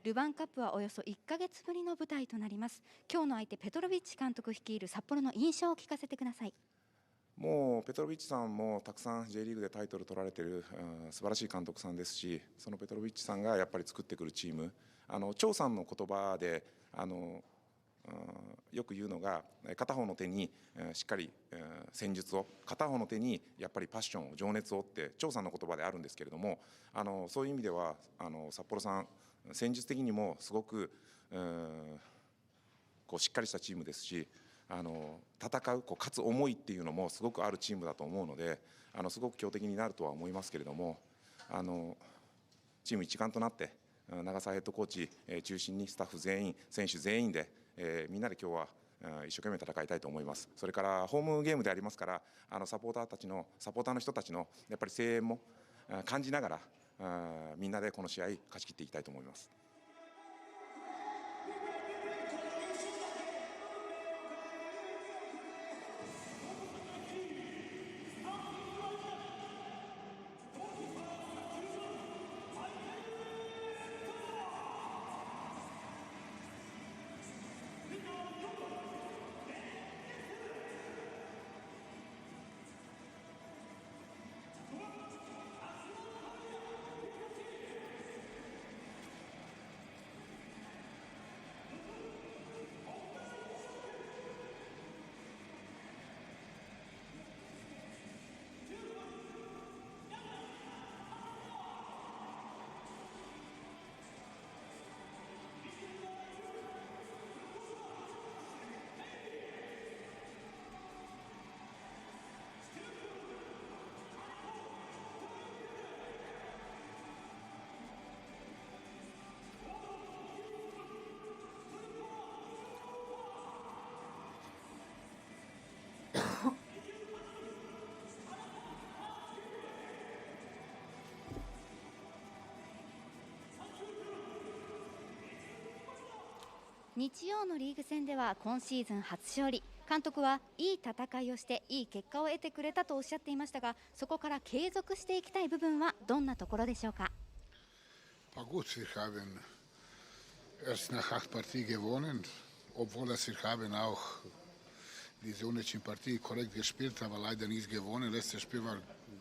ルヴァンカップはおよそ1ヶ月ぶりの舞台となります。今日の相手ペトロビッチ監督率いる札幌の印象を聞かせてください。もうペトロビッチさんもたくさん J リーグでタイトル取られている、素晴らしい監督さんですし、そのペトロビッチさんがやっぱり作ってくるチーム、張さんの言葉でよく言うのが、片方の手にしっかり戦術を、片方の手にやっぱりパッションを、情熱をって張さんの言葉であるんですけれども、そういう意味では札幌さん戦術的にもすごくしっかりしたチームですし、戦う勝つ思いっていうのもすごくあるチームだと思うので、すごく強敵になるとは思いますけれども、チーム一丸となって長澤ヘッドコーチ中心にスタッフ全員、選手全員で、みんなで今日は一生懸命戦いたいと思います。それからホームゲームでありますから、サポーターの人たちのやっぱり声援も感じながら、みんなでこの試合勝ち切っていきたいと思います。日曜のリーグ戦では今シーズン初勝利、監督はいい戦いをしていい結果を得てくれたとおっしゃっていましたが、そこから継続していきたい部分はどんなところでしょうか。Gut, wir haben erst nach 8 Partien gewonnen, obwohl wir haben auch diese unentschieden Partie korrekt gespielt, aber leider nicht gewonnen. Letztes Spiel war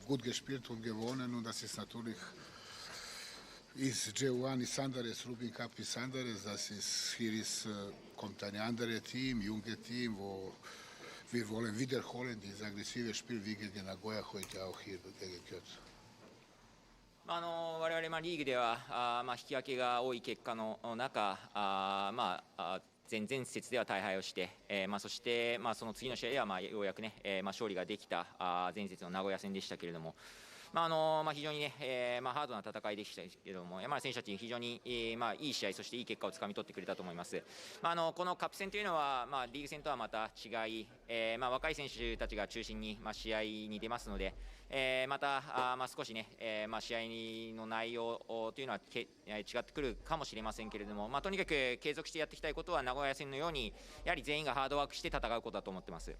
gut gespielt und gewonnen und das ist natürlich J1 ist anderes, Rubin Cup ist anderes. Kommt ein anderes Team, junge Team, wo wir wollen wiederholen dieses aggressive Spiel wie gegen Nagoya heute auch hier gegen Kyoto. 我々リーグでは引き分けが多い結果の中、前々節では大敗をして、そして、その次の試合ではようやくね、勝利ができた前節の名古屋戦でしたけれども、非常にね、ハードな戦いでしたけれども、選手たち非常に、いい試合、そしていい結果をつかみ取ってくれたと思います。このカップ戦というのは、リーグ戦とはまた違い、若い選手たちが中心に、試合に出ますので、また少しね、試合の内容というのは違ってくるかもしれませんけれども、とにかく継続してやっていきたいことは名古屋戦のようにやはり全員がハードワークして戦うことだと思ってます。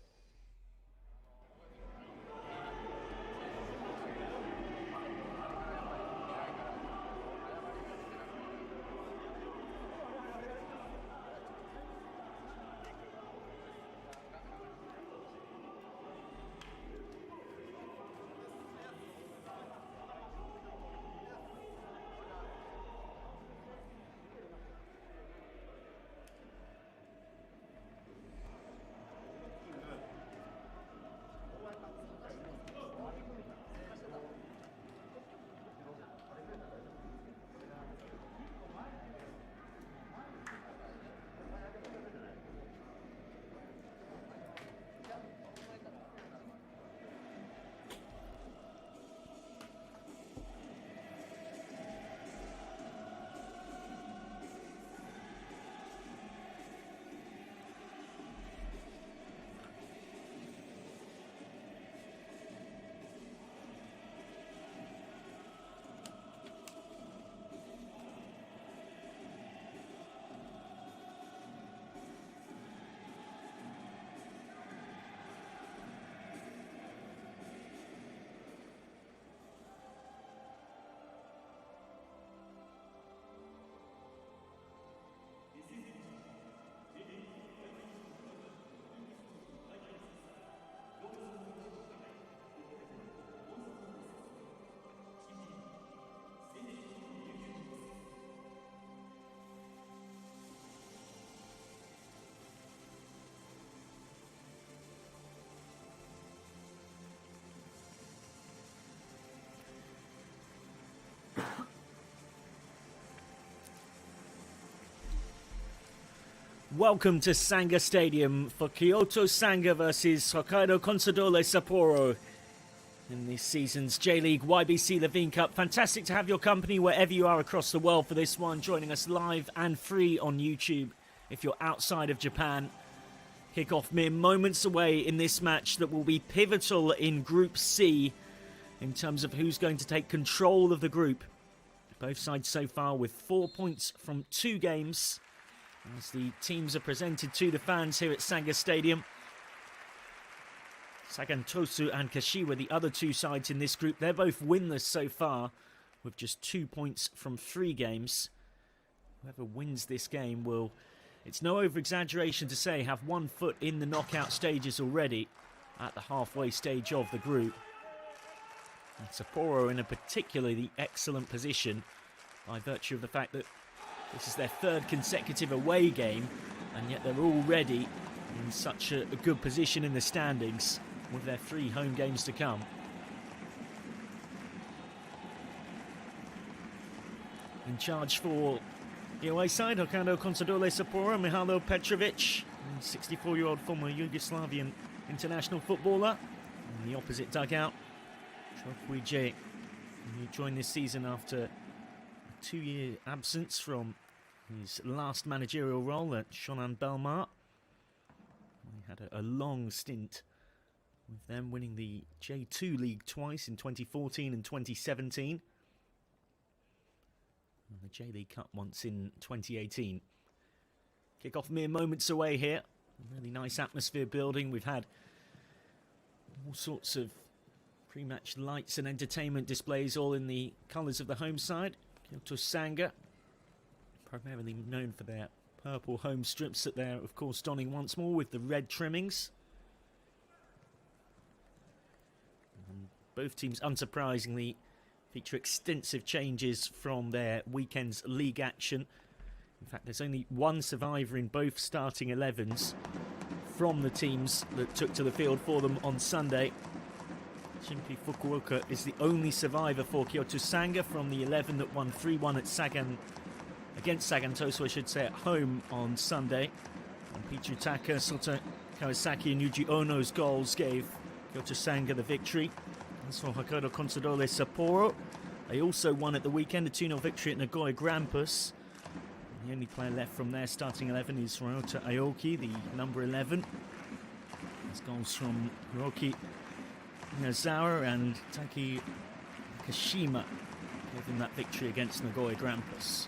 Welcome to Sanga Stadium for Kyoto Sanga versus Hokkaido Consadole Sapporo in this season's J.League YBC Levain Cup. Fantastic to have your company wherever you are across the world for this one, joining us live and free on YouTube if you're outside of Japan. Kick-off mere moments away in this match that will be pivotal in Group C in terms of who's going to take control of the group. Both sides so far with 4 points from 2 games as the teams are presented to the fans here at Sanga Stadium. Sagantosu and Kashiwa, the other 2 sides in this group, they're both winless so far with just 2 points from 3 games. Whoever wins this game will, it's no over-exaggeration to say, have 1 foot in the knockout stages already at the halfway stage of the group. And Sapporo in a particularly excellent position by virtue of the fact that this is their 3rd consecutive away game, and yet they're already in such a good position in the standings with their 3 home games to come. In charge for the away side, Hokkaido Consadole Sapporo, Mihailo Petrovic, 64-year-old former Yugoslavian international footballer. In the opposite dugout, Chokwije, who joined this season after a 2-year absence from his last managerial role at Shonan Bellmare. He had a long stint with them, winning the J2 League twice in 2014 and 2017. And the J.League Cup once in 2018. Kick-off mere moments away here. A really nice atmosphere building. We've had all sorts of pre-match lights and entertainment displays, all in the colours of the home side. Kyoto Sanga, primarily known for their purple home strips that they're, of course, donning once more with the red trimmings. And both teams, unsurprisingly, feature extensive changes from their weekend's league action. In fact, there's only 1 survivor in both starting 11s from the teams that took to the field for them on Sunday. Shinpei Fukuoka is the only survivor for Kyoto Sanga from the 11 that won 3-1 at against Sagantosu, I should say, at home on Sunday. And Pichutaka, Sota Kawasaki and Yuji Ono's goals gave Kyoto Sanga the victory. As for Hokkaido Consadole Sapporo, they also won at the weekend, a 2-0 victory at Nagoya Grampus. The only player left from their starting 11 is Ryota Aoki, the number 11. There's goals from Hiroki Miyazawa and Taki Kashima gave them that victory against Nagoya Grampus.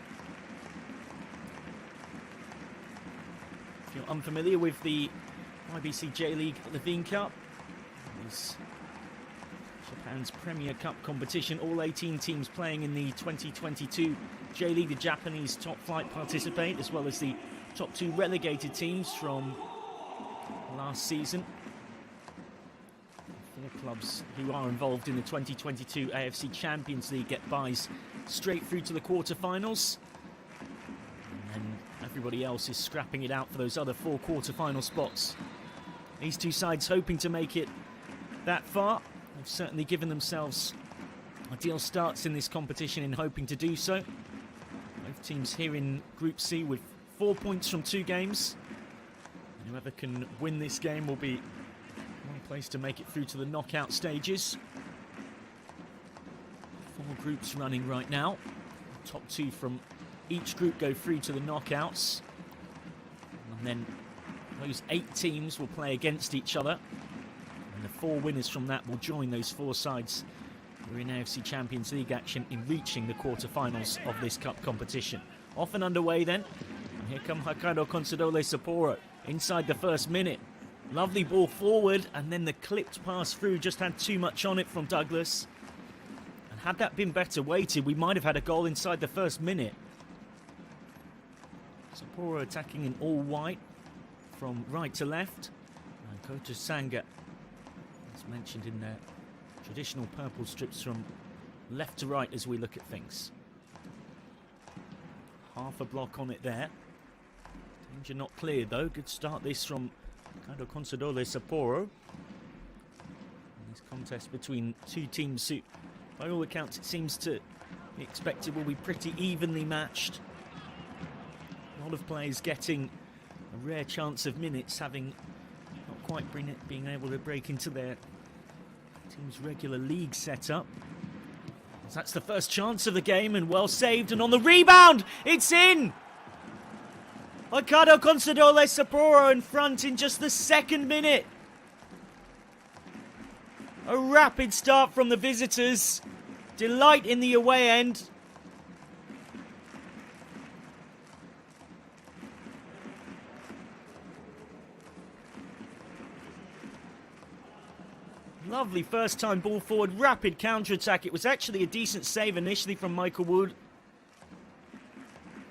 If you're unfamiliar with the YBC J.League Levain Cup, it's Japan's Premier Cup competition. All 18 teams playing in the 2022 J.League, the Japanese top flight, participate, as well as the top 2 relegated teams from last season. 4 clubs who are involved in the 2022 AFC Champions League get buys straight through to the quarterfinals. And then everybody else is scrapping it out for those other 4 quarterfinal spots. These 2 sides hoping to make it that far. They've certainly given themselves ideal starts in this competition in hoping to do so. Both teams here in Group C with 4 points from 2 games. And whoever can win this game will be one place to make it through to the knockout stages. 4 groups running right now. The top 2 from each group go through to the knockouts. And then those 8 teams will play against each other. And the 4 winners from that will join those 4 sides who are in AFC Champions League action in reaching the quarterfinals of this cup competition. Off and underway then. And here come Hokkaido Consadole Sapporo inside the first minute. Lovely ball forward, and then the clipped pass through just had too much on it from Douglas. And had that been better weighted, we might have had a goal inside the first minute. Sapporo attacking in all white from right to left. And Kyoto Sanga, as mentioned, in their traditional purple strips from left to right as we look at things. Half a block on it there. Danger not cleared though. Good start this from Hokkaido Consadole Sapporo. In this contest between 2 teams who, by all accounts, it seems to be expected will be pretty evenly matched. A lot of players getting a rare chance of minutes, having not quite being able to break into their team's regular league setup. That's the first chance of the game, and well saved, and on the rebound, it's in! Hokkaido Consadole Sapporo in front in just the second minute. A rapid start from the visitors. Delight in the away end. Lovely first time ball forward, rapid counter-attack. It was actually a decent save initially from Michael Wood.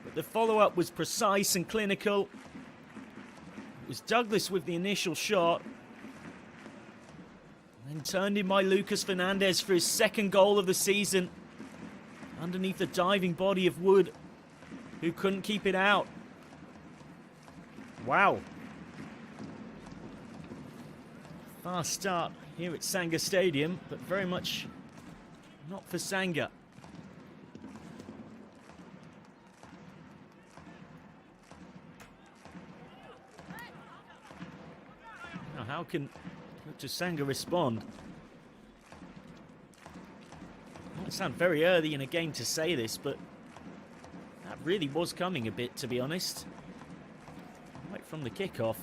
But the follow-up was precise and clinical. It was Douglas with the initial shot. Then turned in by Lucas Fernandez for his second goal of the season. Underneath the diving body of Wood, who couldn't keep it out. Wow. Fast start here at Sanga Stadium, but very much not for Sanga. Now, how can Kyoto Sanga respond? It might sound very early in a game to say this, but that really was coming a bit, to be honest. Right from the kickoff.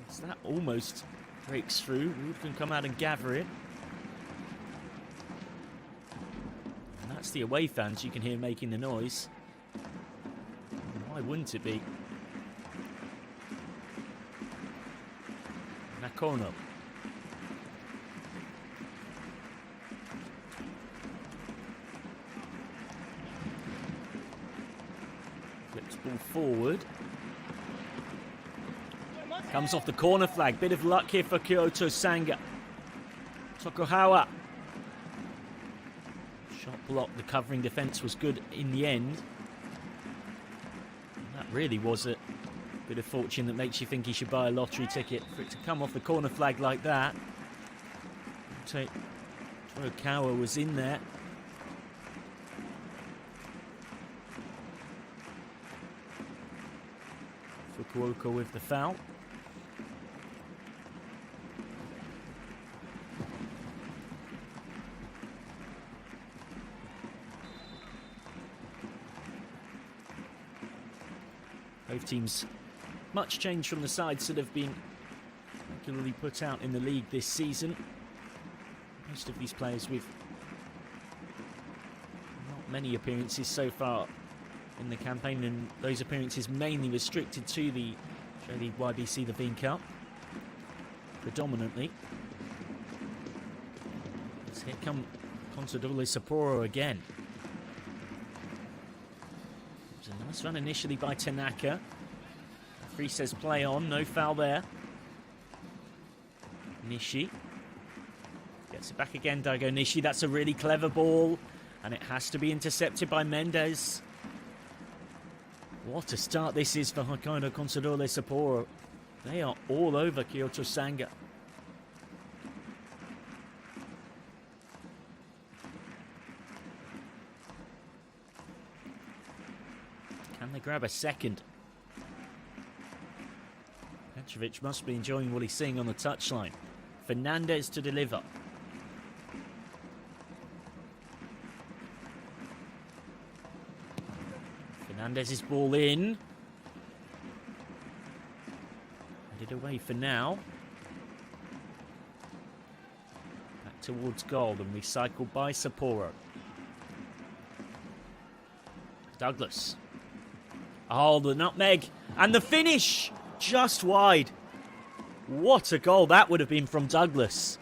So that almost breaks through. Wood can come out and gather it. And that's the away fans you can hear making the noise. Why wouldn't it be? Nakono. Flips ball forward. Comes off the corner flag. Bit of luck here for Kyoto Sanga. Tokuhawa. Shot blocked. The covering defence was good in the end. And that really was a bit of fortune that makes you think he should buy a lottery ticket for it to come off the corner flag like that. Tokuhawa was in there. Fukuoka with the foul. Both teams, much change from the sides that have been regularly put out in the league this season. Most of these players with not many appearances so far in the campaign, and those appearances mainly restricted to the J.LEAGUE YBC Levain CUP, predominantly. So here come Consadole Sapporo again. It was a nice run initially by Tanaka. Referee says play on, no foul there. Nishi gets it back again, Daigo Nishi. That's a really clever ball, and it has to be intercepted by Mendes. What a start this is for Hokkaido Consadole Sapporo. They are all over Kyoto Sanga. Can they grab a second? Petrovic must be enjoying what he's seeing on the touchline. Fernandez to deliver. Fernandez's ball in. Headed away for now. Back towards goal and recycled by Sapporo. Douglas. Oh, the nutmeg. And the finish! Just wide. What a goal that would have been from Douglas.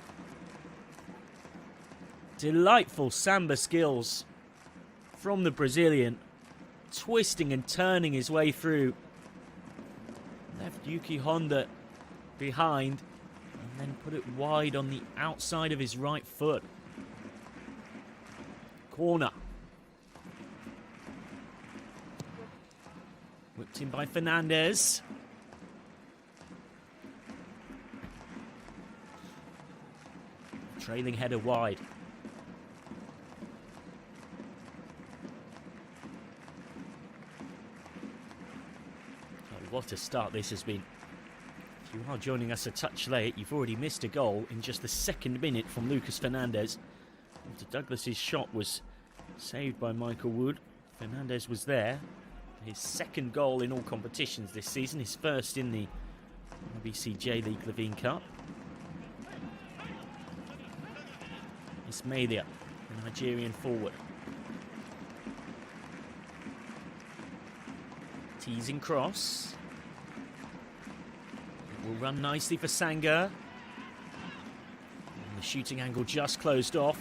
Delightful samba skills from the Brazilian. Twisting and turning his way through. Left Yuki Honda behind. And then put it wide on the outside of his right foot. Corner. Whipped in by Fernandez. Trailing header wide. What a start this has been. If you are joining us a touch late, you've already missed a goal in just the second minute from Lucas Fernandez. After Douglas's shot was saved by Michael Wood, Fernandez was there. His second goal in all competitions this season, his first in the YBC J.LEAGUE Levain CUP. Ismailia, the Nigerian forward. Teasing cross. It will run nicely for Sanga. And the shooting angle just closed off.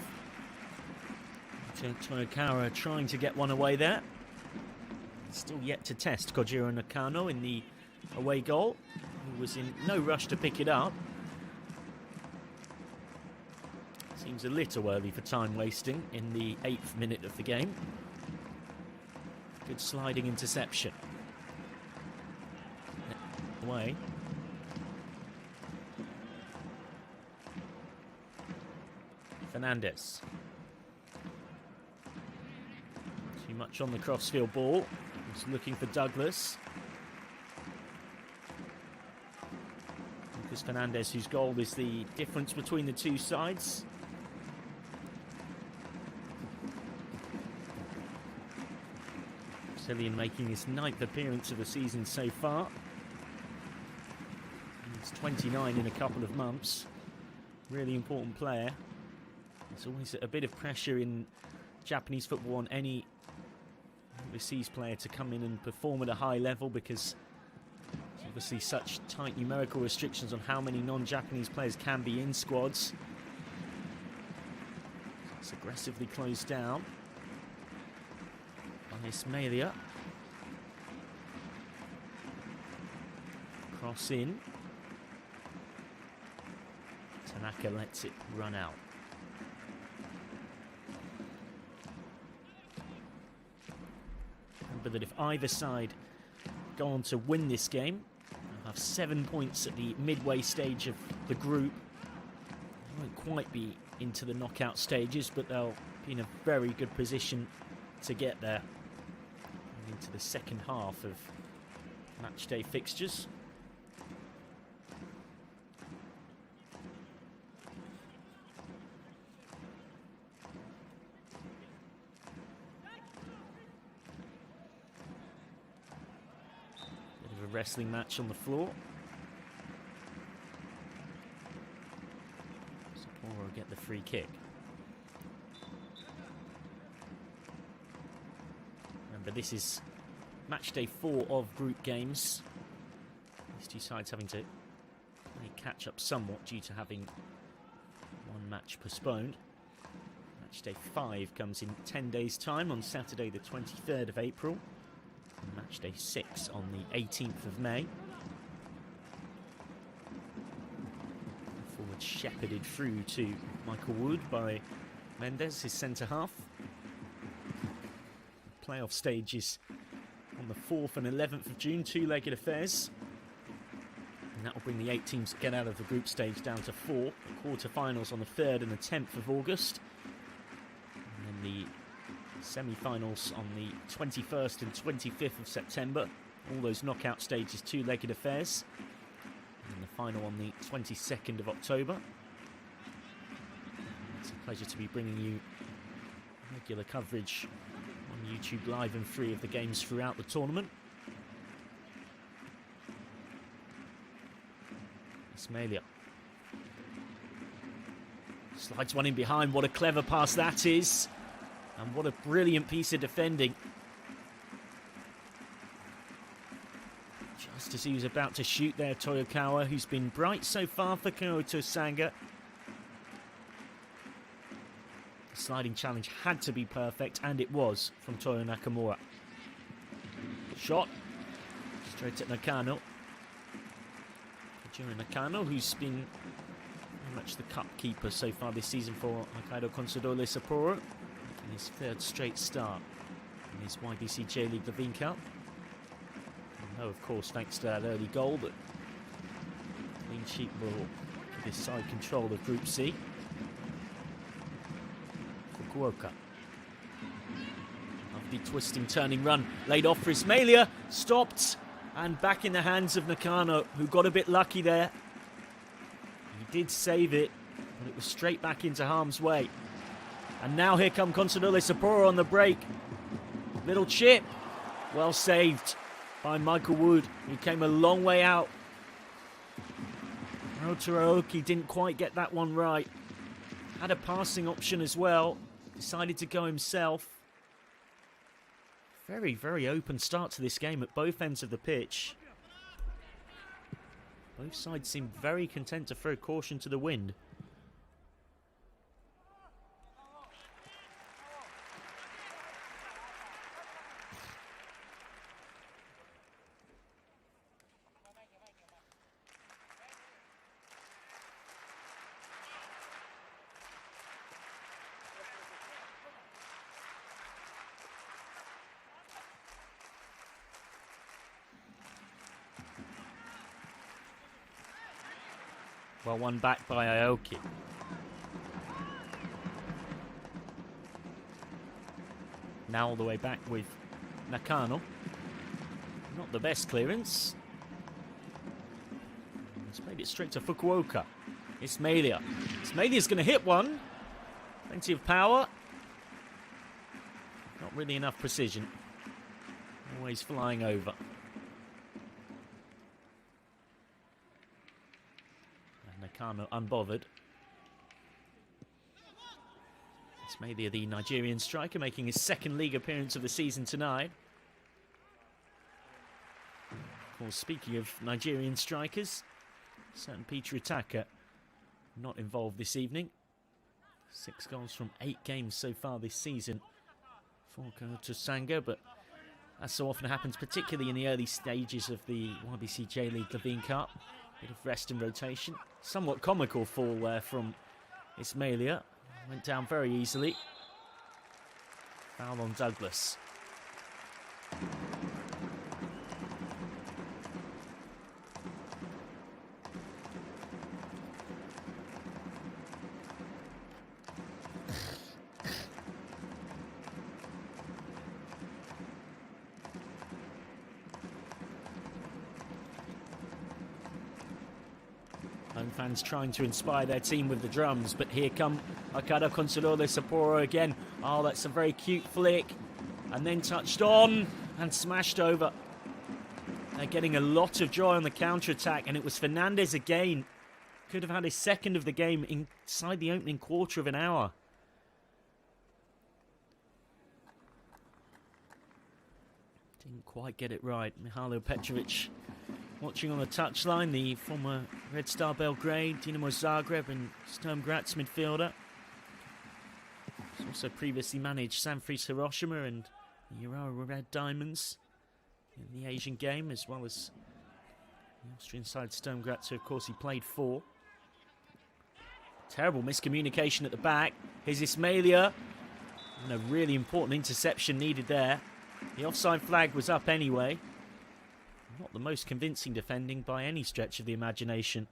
Kyocera trying to get one away there. Still yet to test Kojiro Nakano in the away goal, who was in no rush to pick it up. Seems a little early for time wasting in the 8th minute of the game. Good sliding interception. Away. Fernandez. Too much on the crossfield ball. He's looking for Douglas. Lucas Fernandez, whose goal is the difference between the two sides. Brazilian making his 9th appearance of the season so far. He's 29 in a couple of months. Really important player. There's always a bit of pressure in Japanese football on any overseas player to come in and perform at a high level, because there's obviously such tight numerical restrictions on how many non-Japanese players can be in squads. It's aggressively closed down by Ismailia. Cross in. Tanaka lets it run out. Remember that if either side go on to win this game, they'll have 7 points at the midway stage of the group. They won't quite be into the knockout stages, but they'll be in a very good position to get there and into the second half of matchday fixtures. Wrestling match on the floor. Sapporo get the free kick. Remember, this is match day 4 of group games. These two sides having to catch up somewhat due to having one match postponed. Match day 5 comes in 10 days' time on Saturday the 23rd of April. Match day 6 on the 18th of May. Forward shepherded through to Michael Wood by Mendes, his centre half. Playoff stages on the 4th and 11th of June, 2-legged affairs. And that will bring the 8 teams that get out of the group stage down to 4. The quarter-finals on the 3rd and the 10th of August. And then the semi-finals on the 21st and 25th of September. All those knockout stages, 2-legged affairs. And the final on the 22nd of October. It's a pleasure to be bringing you regular coverage on YouTube Live and free of the games throughout the tournament. Ismailia slides one in behind. What a clever pass that is. And what a brilliant piece of defending. Just as he was about to shoot there, Toyokawa, who's been bright so far for Kyoto Sanga. The sliding challenge had to be perfect, and it was from Toyo Nakamura. Shot straight at Nakano. Kojiro Nakano, who's been very much the cup keeper so far this season for Hokkaido Consadole Sapporo. In his 3rd straight start in his YBC J.LEAGUE Levain CUP. And of course, thanks to that early goal, that clean sheet will give his side control of Group C. Fukuoka. Lovely twisting, turning run, laid off for Ismailia, stopped, And back in the hands of Nakano, who got a bit lucky there. He did save it, but it was straight back into harm's way. And now here come Consadole Sapporo on the break. Little chip. Well saved by Michael Wood. He came a long way out. Teraoki didn't quite get that one right. Had a passing option as well. Decided to go himself. Very, very open start to this game at both ends of the pitch. Both sides seem very content to throw caution to the wind. Well, one back by Aoki. Now all the way back with Nakano. Not the best clearance. He's played it straight to Fukuoka. Ismailia. Ismailia's going to hit one. Plenty of power. Not really enough precision. Always flying over. Nakano unbothered. Ismailia, the Nigerian striker, making his second league appearance of the season tonight. Of course, speaking of Nigerian strikers, certain Peter Utaka not involved this evening. 6 goals from 8 games so far this season for Kyoto Sanga, but as so often happens, particularly in the early stages of the YBC J.LEAGUE Levain CUP, bit of rest and rotation. Somewhat comical fall there from Ismailia. Went down very easily. Foul on Douglas. Home fans trying to inspire their team with the drums, but here come Hokkaido Consadole Sapporo again. Oh, that's a very cute flick. And then touched on and smashed over. They're getting a lot of joy on the counter-attack, and it was Fernandez again. Could have had his second of the game inside the opening quarter of an hour. Didn't quite get it right. Mihailo Petrovic watching on the touchline, the former Red Star Belgrade, Dinamo Zagreb and Sturm Graz midfielder. He's also previously managed Sanfrecce Hiroshima and the Urawa Red Diamonds in the Asian game, as well as the Austrian side Sturm Graz, who of course he played for. Terrible miscommunication at the back. Here's Ismailia, and a really important interception needed there. The offside flag was up anyway. Not the most convincing defending by any stretch of the imagination.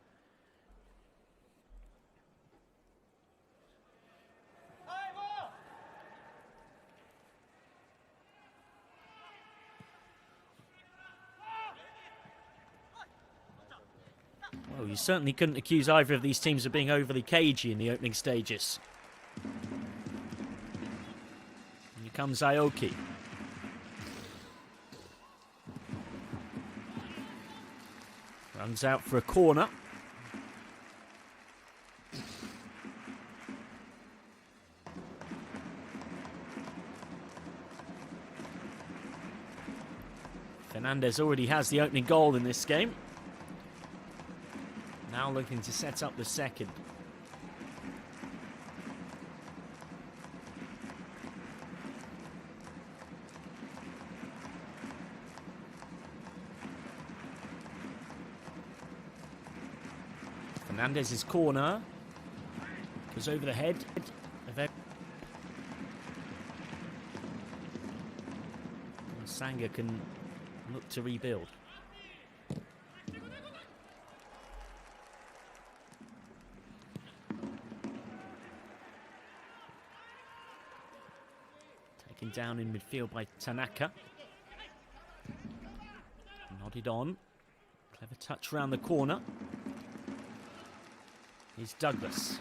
Well, you certainly couldn't accuse either of these teams of being overly cagey in the opening stages. And here comes Aoki. Runs out for a corner. Fernandez already has the opening goal in this game. Now looking to set up the second. Fernandez's corner goes over the head of Sanga can look to rebuild. Taken down in midfield by Tanaka. Nodded on. Clever touch round the corner. Here's Douglas.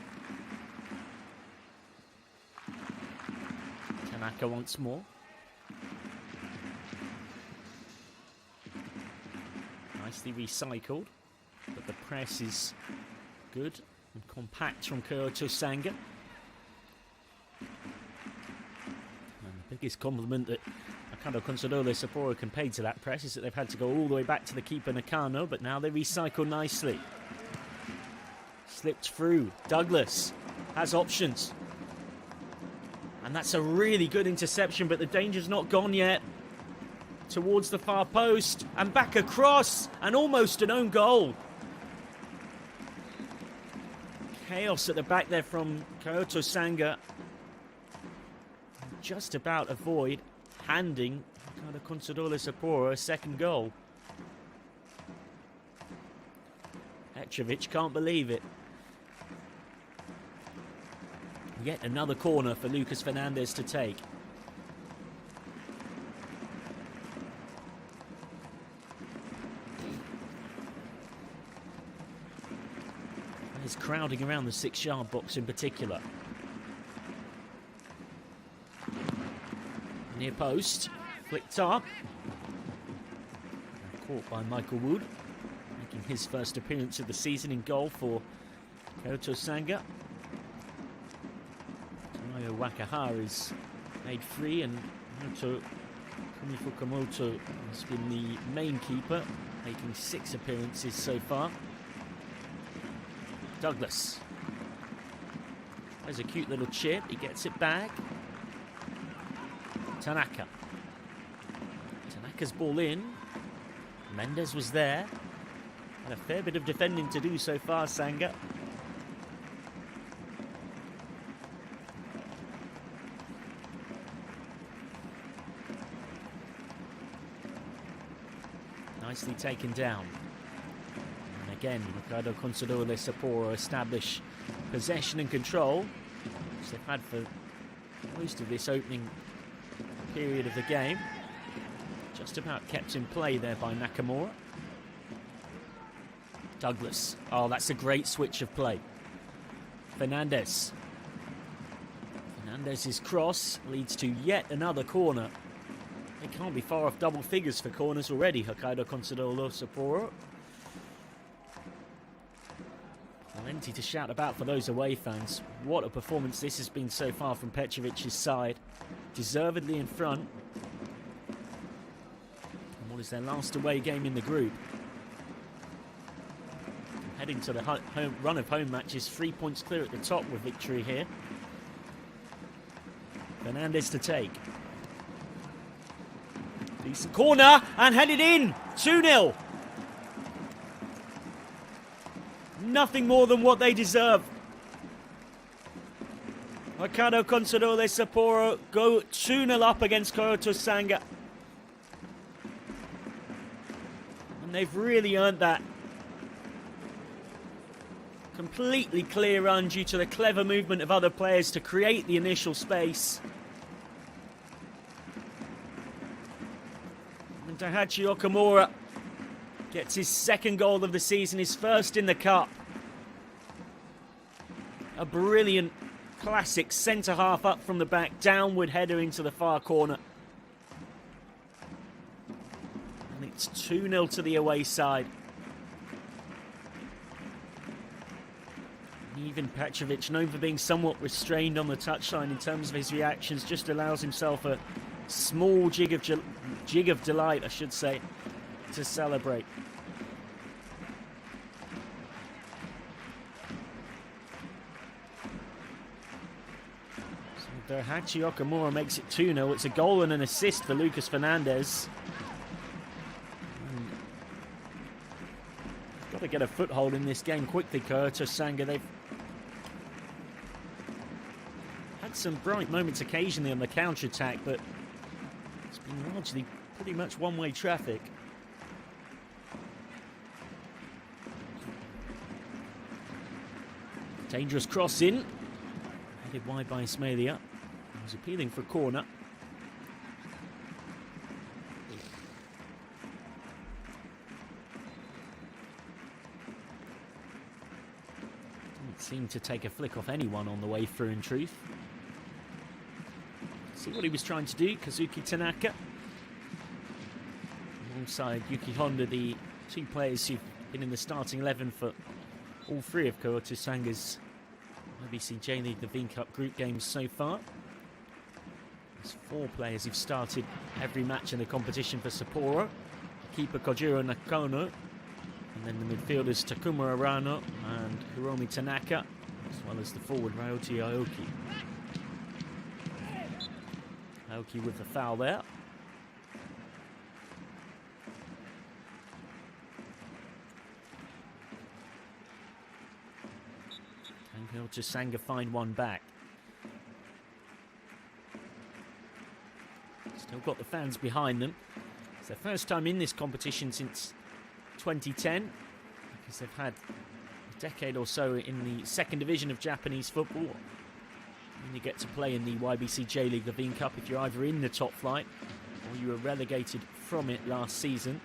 Tanaka once more. Nicely recycled, but the press is good and compact from Kyoto Sanga. And the biggest compliment that Hokkaido Consadole Sapporo can pay to that press is that they've had to go all the way back to the keeper Nakano, but now they recycle nicely. Slipped through. Douglas has options. And that's a really good interception, but the danger's not gone yet. Towards the far post and back across, and almost an own goal. Chaos at the back there from Kyoto Sanga. Just about avoid handing Hokkaido Consadole Sapporo a second goal. Petrovic can't believe it. Yet another corner for Lucas Fernandez to take. He's crowding around the 6-yard box in particular. Near post, flicked up. Caught by Michael Wood, making his first appearance of the season in goal for Kyoto Sanga. Tomoyo Wakahara is made free, and Kumi Fukamoto has been the main keeper, making 6 appearances so far. Douglas. There's a cute little chip. He gets it back. Tanaka. Tanaka's ball in. Mendes was there. And a fair bit of defending to do so far, Sanga. Nicely taken down. Again, Hokkaido Consadole Sapporo establish possession and control, which they've had for most of this opening period of the game. Just about kept in play there by Nakamura. Douglas. Oh, that's a great switch of play. Fernandez. Fernandez's cross leads to yet another corner. They can't be far off double figures for corners already, Hokkaido Consadole Sapporo. Plenty to shout about for those away fans. What a performance this has been so far from Petrovic's side. Deservedly in front. And what is their last away game in the group? Heading to the run of home matches, 3 points clear at the top with victory here. Fernandez to take. Decent corner and headed in. 2-0. Nothing more than what they deserve. Hokkaido Consadole Sapporo go 2-0 up against Kyoto Sanga. And they've really earned that. Completely clear run due to the clever movement of other players to create the initial space. And Daihachi Okamura gets his second goal of the season, his first in the cup. A brilliant, classic centre-half up from the back, downward header into the far corner. And it's 2-0 to the away side. Even Petrovic, known for being somewhat restrained on the touchline in terms of his reactions, just allows himself a small jig of delight, I should say, to celebrate. Daihachi Okamura makes it 2-0. It's a goal and an assist for Lucas Fernandez. Got to get a foothold in this game quickly, Kyoto Sanga. They've had some bright moments occasionally on the counter-attack, but it's been largely pretty much one-way traffic. Dangerous cross in. Headed wide by Ismailia. He was appealing for a corner. seemed to take a flick off anyone on the way through, in truth. See what he was trying to do, Kazuki Tanaka. Alongside Yuki Honda, the two players who've been in the starting 11 for all three of Kyoto Sanga's YBC J.LEAGUE Levain CUP group games so far. There's 4 players who've started every match in the competition for Sapporo. Keeper Kojiro Nakano, and then the midfielders Takuma Arano and Hiromi Tanaka, as well as the forward Ryoti Aoki. Aoki with the foul there. And Kyoto Sanga find one back. Still got the fans behind them. It's their first time in this competition since 2010, because they've had a decade or so in the second division of Japanese football. And you get to play in the YBC J.LEAGUE Levain Cup if you're either in the top flight or you were relegated from it last season.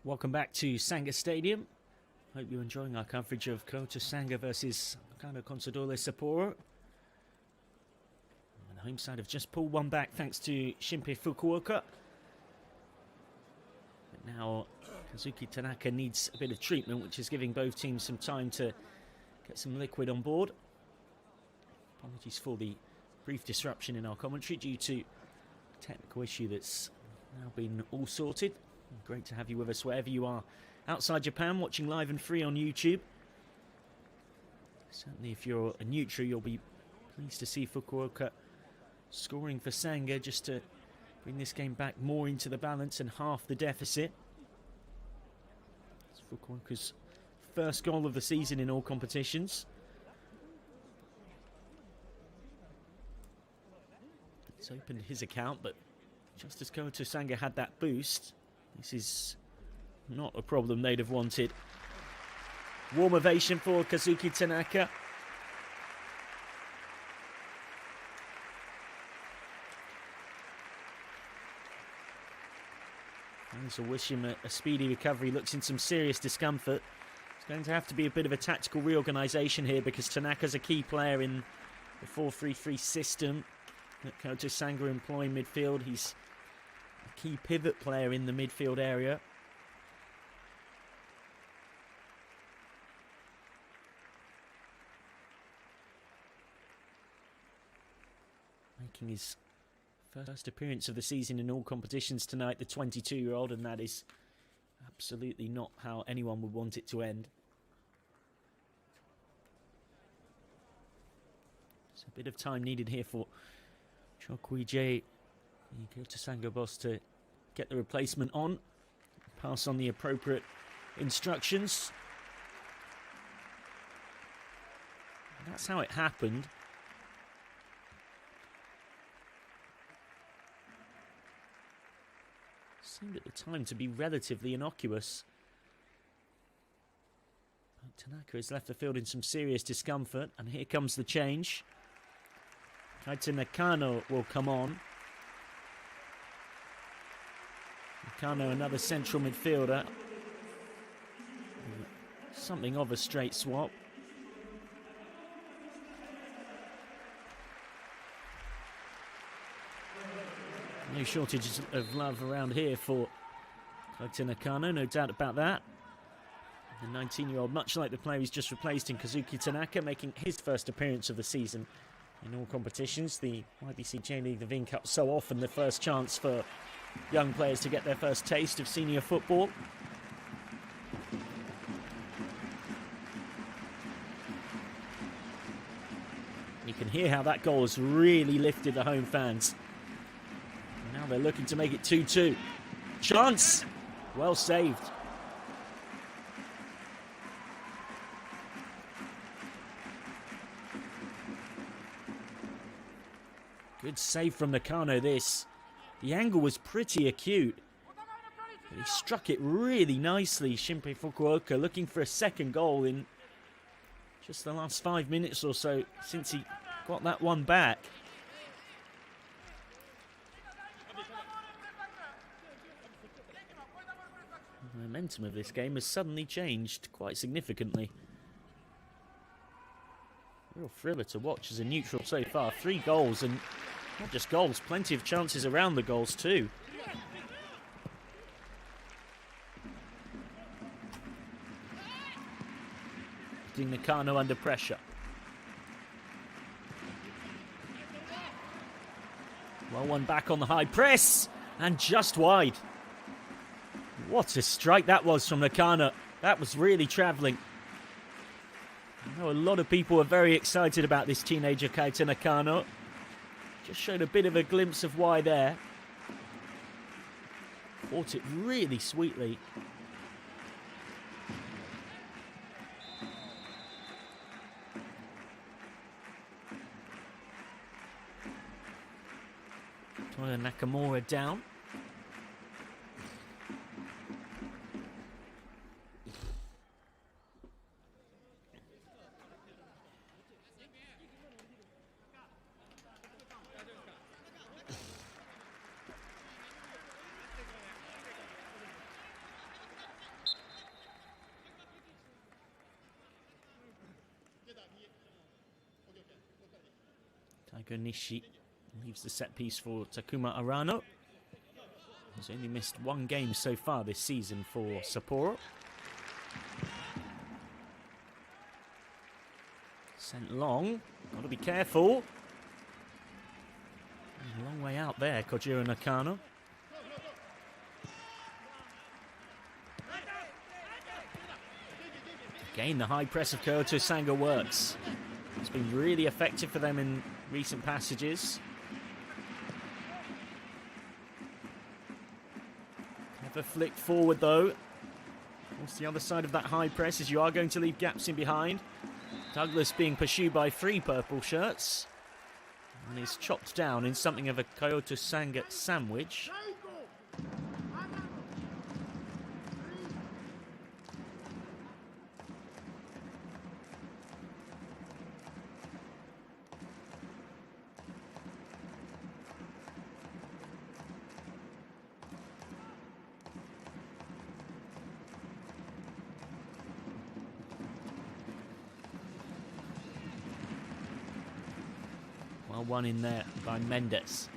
Welcome back to Sanga Stadium. Hope you're enjoying our coverage of Kyoto Sanga versus Hokkaido Consadole Sapporo. And the home side have just pulled one back thanks to Shinpei Fukuoka. But now Kazuki Tanaka needs a bit of treatment, which is giving both teams some time to get some liquid on board. Apologies for the brief disruption in our commentary due to a technical issue that's now been all sorted. Great to have you with us wherever you are outside Japan, watching live and free on YouTube. Certainly if you're a neutral, you'll be pleased to see Fukuoka scoring for Sanga just to bring this game back more into the balance and half the deficit. It's Fukuoka's first goal of the season in all competitions. It's opened his account, but just as Kyoto Sanga had that boost, this is not a problem they'd have wanted. Warm ovation for Kazuki Tanaka. Fans will wish him a speedy recovery. Looks in some serious discomfort. It's going to have to be a bit of a tactical reorganisation here because Tanaka's a key player in the 4-3-3 system that Kyoto Sanga employ in midfield. He's a key pivot player in the midfield area. Making his first appearance of the season in all competitions tonight, the 22-year-old, and that is absolutely not how anyone would want it to end. So a bit of time needed here for Chokui J, the Kyoto Sanga boss, to get the replacement on, pass on the appropriate instructions. And that's how it happened. Seemed at the time to be relatively innocuous. But Tanaka has left the field in some serious discomfort, and here comes the change. Kaito Nakano will come on. Nakano, another central midfielder. Something of a straight swap. No shortage of love around here for Kaito Nakano, no doubt about that. The 19-year-old, much like the player he's just replaced in Kazuki Tanaka, making his first appearance of the season in all competitions. The YBC J.LEAGUE Levain CUP, so often the first chance for young players to get their first taste of senior football. You can hear how that goal has really lifted the home fans. Now they're looking to make it 2-2. Chance! Well saved. Good save from Nakano, this. The angle was pretty acute. But he struck it really nicely. Shinpei Fukuoka looking for a second goal in just the last 5 minutes or so since he got that one back. The momentum of this game has suddenly changed quite significantly. Real thriller to watch as a neutral so far. 3 goals, and not just goals, plenty of chances around the goals too. Putting Nakano under pressure. Well, one back on the high press, and just wide. What a strike that was from Nakano. That was really travelling. I know a lot of people are very excited about this teenager, Kaito Nakano. Just showed a bit of a glimpse of why there. Fought it really sweetly. Toya Nakamura down. Taigo Nishi leaves the set piece for Takuma Arano. He's only missed 1 game so far this season for Sapporo. Sent long. Got to be careful. A long way out there, Kojiro Nakano. Again, the high press of Kyoto Sanga works. It's been really effective for them in recent passages. Never flicked forward though. What's the other side of that high press is you are going to leave gaps in behind. Douglas being pursued by 3 purple shirts. And is chopped down in something of a Kyoto Sanga sandwich. Well won in there by Mendes.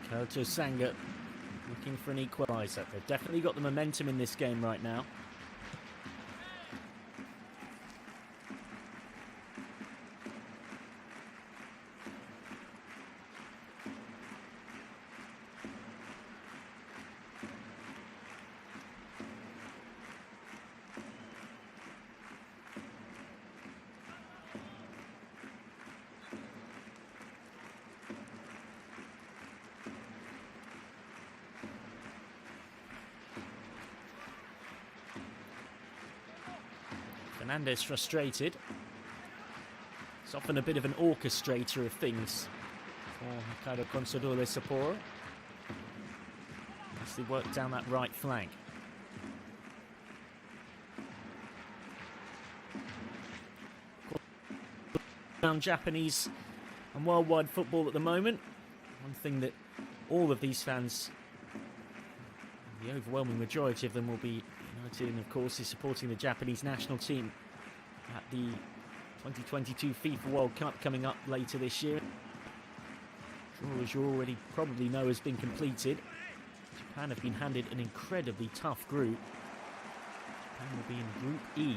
Kyoto Sanga looking for an equaliser. They've definitely got the momentum in this game right now. Fernandez frustrated. It's often a bit of an orchestrator of things for Hokkaido Consadole Sapporo. Nicely worked down that right flank. Around Japanese and worldwide football at the moment. One thing that all of these fans, the overwhelming majority of them, will be united in, of course, is supporting the Japanese national team at the 2022 FIFA World Cup coming up later this year. Draw, as you already probably know, has been completed. Japan have been handed an incredibly tough group. Japan will be in Group E.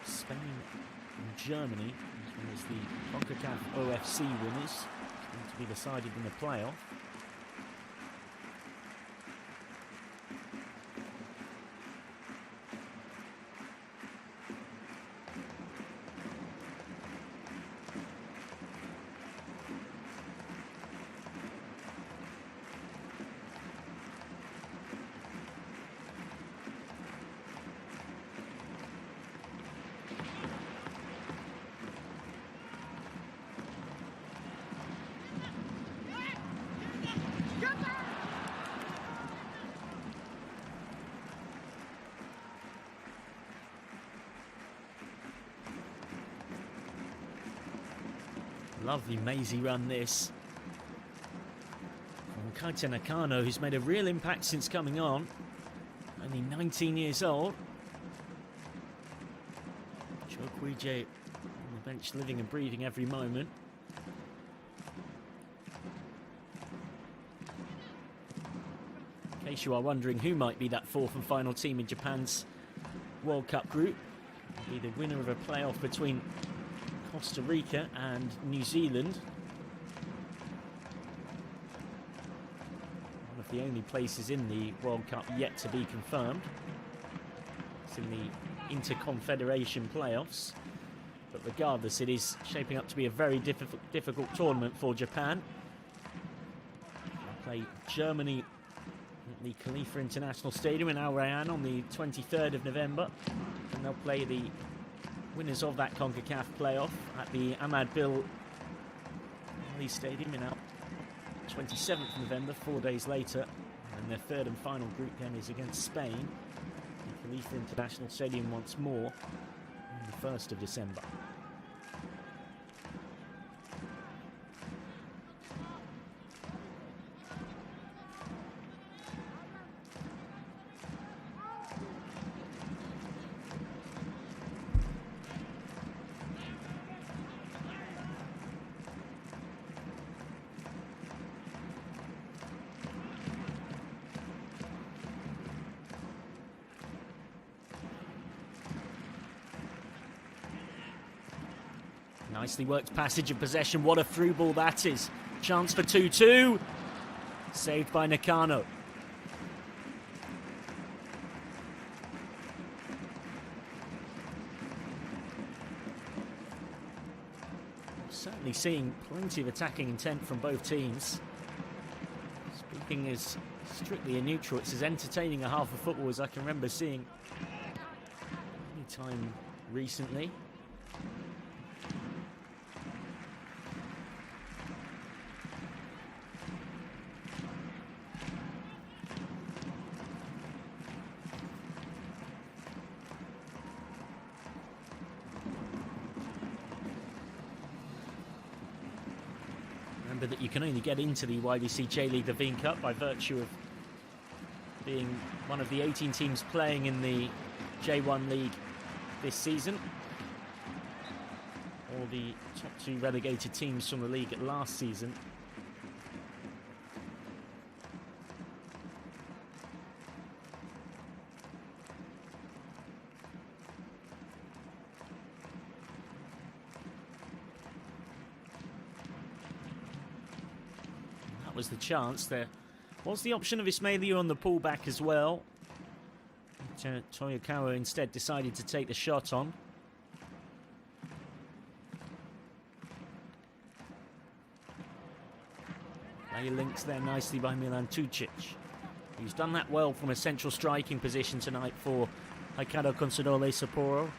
Spain and Germany, as well as the CONCACAF OFC winners. It's going to be decided in the playoff. Lovely mazy run this from Kaita Nakano, who's made a real impact since coming on. Only 19 years old. Chokuije on the bench, living and breathing every moment. In case you are wondering who might be that fourth and final team in Japan's World Cup group, it'll be the winner of a playoff between Costa Rica and New Zealand. One of the only places in the World Cup yet to be confirmed. It's in the Interconfederation playoffs. But regardless, it is shaping up to be a very difficult tournament for Japan. They'll play Germany at the Khalifa International Stadium in Al Rayyan on the 23rd of November. And they'll play the winners of that CONCACAF playoff at the Ahmad Bil Ali Stadium in 27th of November, 4 days later. And their third and final group game is against Spain, the Khalifa International Stadium once more, on the 1st of December. Nicely worked passage of possession. What a through ball that is. Chance for 2-2. Saved by Nakano. Certainly seeing plenty of attacking intent from both teams. Speaking as strictly a neutral, it's as entertaining a half of football as I can remember seeing any time recently. Remember that you can only get into the YBC J.League Levain Cup by virtue of being one of the 18 teams playing in the J1 League this season, or the top 2 relegated teams from the league last season. That was the chance. There was the option of Ismailia on the pullback as well. Toyokawa instead decided to take the shot on. Play links there nicely by Milan Tucic, who's done that well from a central striking position tonight for Hokkaido Consadole Sapporo.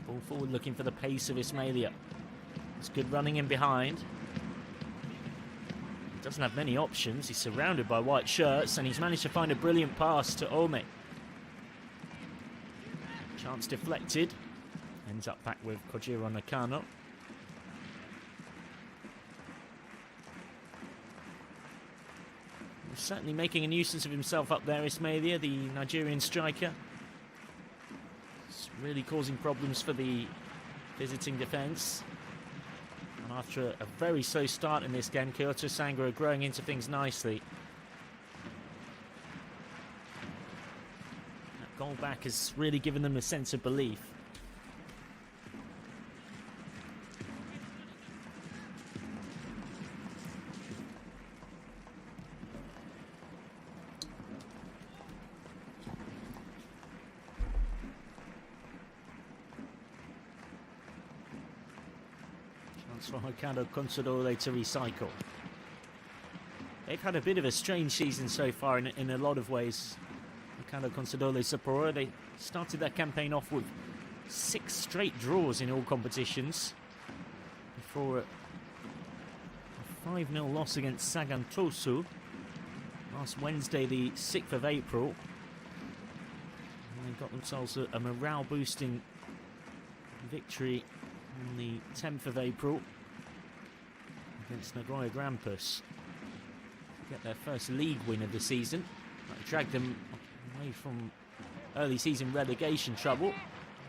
Ball forward looking for the pace of Ismailia. It's good running in behind. He doesn't have many options. He's surrounded by white shirts and he's managed to find a brilliant pass to Ome. Chance deflected. Ends up back with Kojiro Nakano. He's certainly making a nuisance of himself up there, Ismailia, the Nigerian striker. Really causing problems for the visiting defence. And after a very slow start in this game, Kyoto Sanga are growing into things nicely. That goal back has really given them a sense of belief. For Hokkaido Consadole to recycle. They've had a bit of a strange season so far in a lot of ways. Hokkaido Consadole Sapporo, they started their campaign off with 6 straight draws in all competitions before a 5-0 loss against Sagan Tosu last Wednesday, the 6th of April. And they got themselves a morale boosting victory on the 10th of April against Nagoya Grampus. Get their first league win of the season. That dragged them away from early season relegation trouble,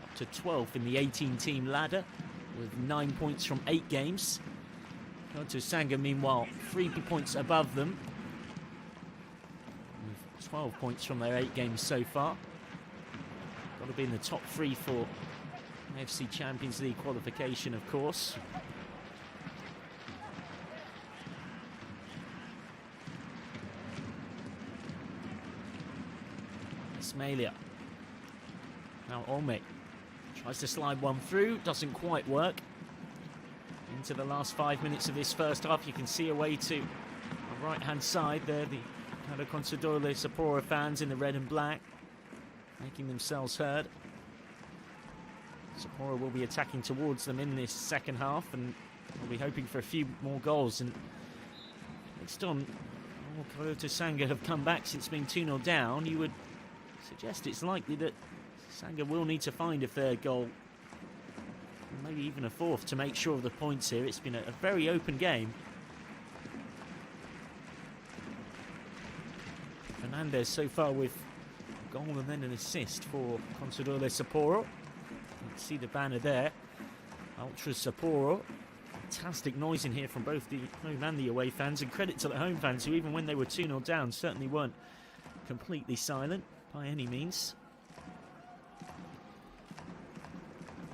up to 12th in the 18-team ladder with 9 points from 8 games. Kyoto Sanga, meanwhile, 3 points above them, with 12 points from their 8 games so far. Got to be in the top 3 for FC Champions League qualification, of course. Ismailia. Now Ome tries to slide one through, doesn't quite work. Into the last 5 minutes of this first half, you can see away to the right-hand side there, the Hokkaido Consadole Sapporo fans in the red and black, making themselves heard. Sapporo will be attacking towards them in this second half, and we'll be hoping for a few more goals. And based on Kyoto Sanga have come back since being 2-0 down, you would suggest it's likely that Sanga will need to find a third goal, maybe even a fourth, to make sure of the points here. It's been a very open game. Fernandez so far with a goal and then an assist for Consadole Sapporo. You can see the banner there, Ultra Sapporo. Fantastic noise in here from both the home and the away fans, and credit to the home fans who, even when they were 2-0 down, certainly weren't completely silent by any means.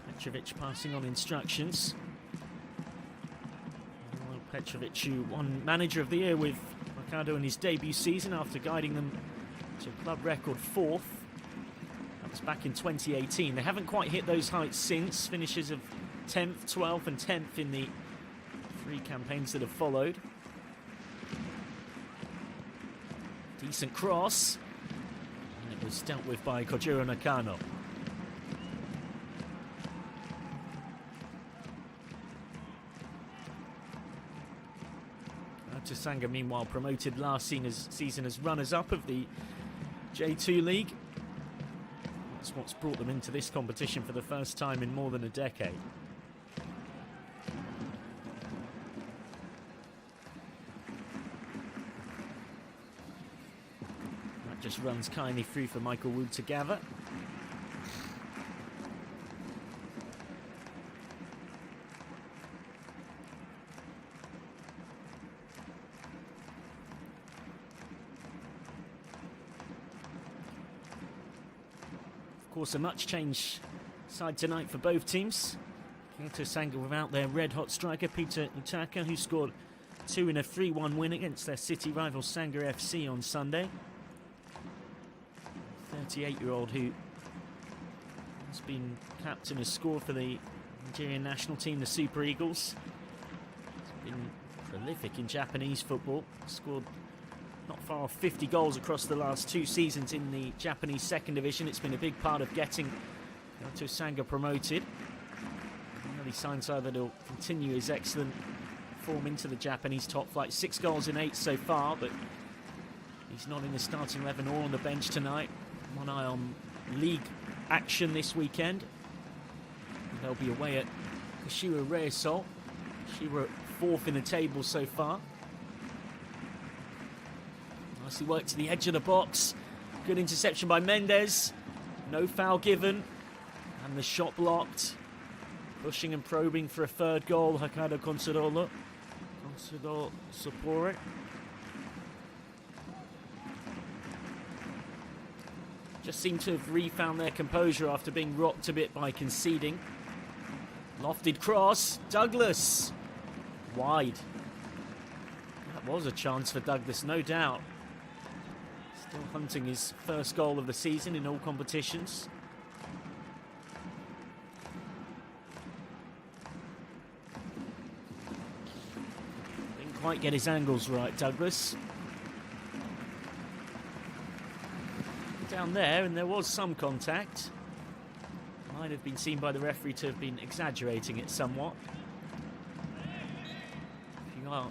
Petrovic passing on instructions. Petrovic, who won Manager of the Year with Hokkaido in his debut season after guiding them to club record 4th. That was back in 2018. They haven't quite hit those heights since. Finishes of 10th, 12th and 10th in the 3 campaigns that have followed. Decent cross. And it was dealt with by Kojiro Nakano. Kyoto Sanga, meanwhile, promoted last season as runners-up of the J2 League. That's what's brought them into this competition for the first time in more than a decade. That just runs kindly through for Michael Wood to gather. Of course, a much changed side tonight for both teams. Kyoto Sanga without their red-hot striker Peter Utaka, who scored 2 in a 3-1 win against their city rival Sanga F.C. on Sunday. 38-year-old who has been captain, has scored for the Nigerian national team, the Super Eagles. He's been prolific in Japanese football, scored not far off 50 goals across the last 2 seasons in the Japanese second division. It's been a big part of getting Kyoto Sanga promoted. Early signs are that he'll continue his excellent form into the Japanese top flight. 6 goals in 8 so far, but he's not in the starting 11 or on the bench tonight. One eye on league action this weekend. They'll be away at Kashiwa Reysol. Kashiwa 4th in the table so far. Nicely worked to the edge of the box. Good interception by Mendes. No foul given. And the shot blocked. Pushing and probing for a 3rd goal, Hokkaido Consadole Sapporo. Just seem to have refound their composure after being rocked a bit by conceding. Lofted cross. Douglas. Wide. That was a chance for Douglas, no doubt. Still hunting his 1st goal of the season in all competitions. Didn't quite get his angles right, Douglas. Down there, and there was some contact. Might have been seen by the referee to have been exaggerating it somewhat. If you are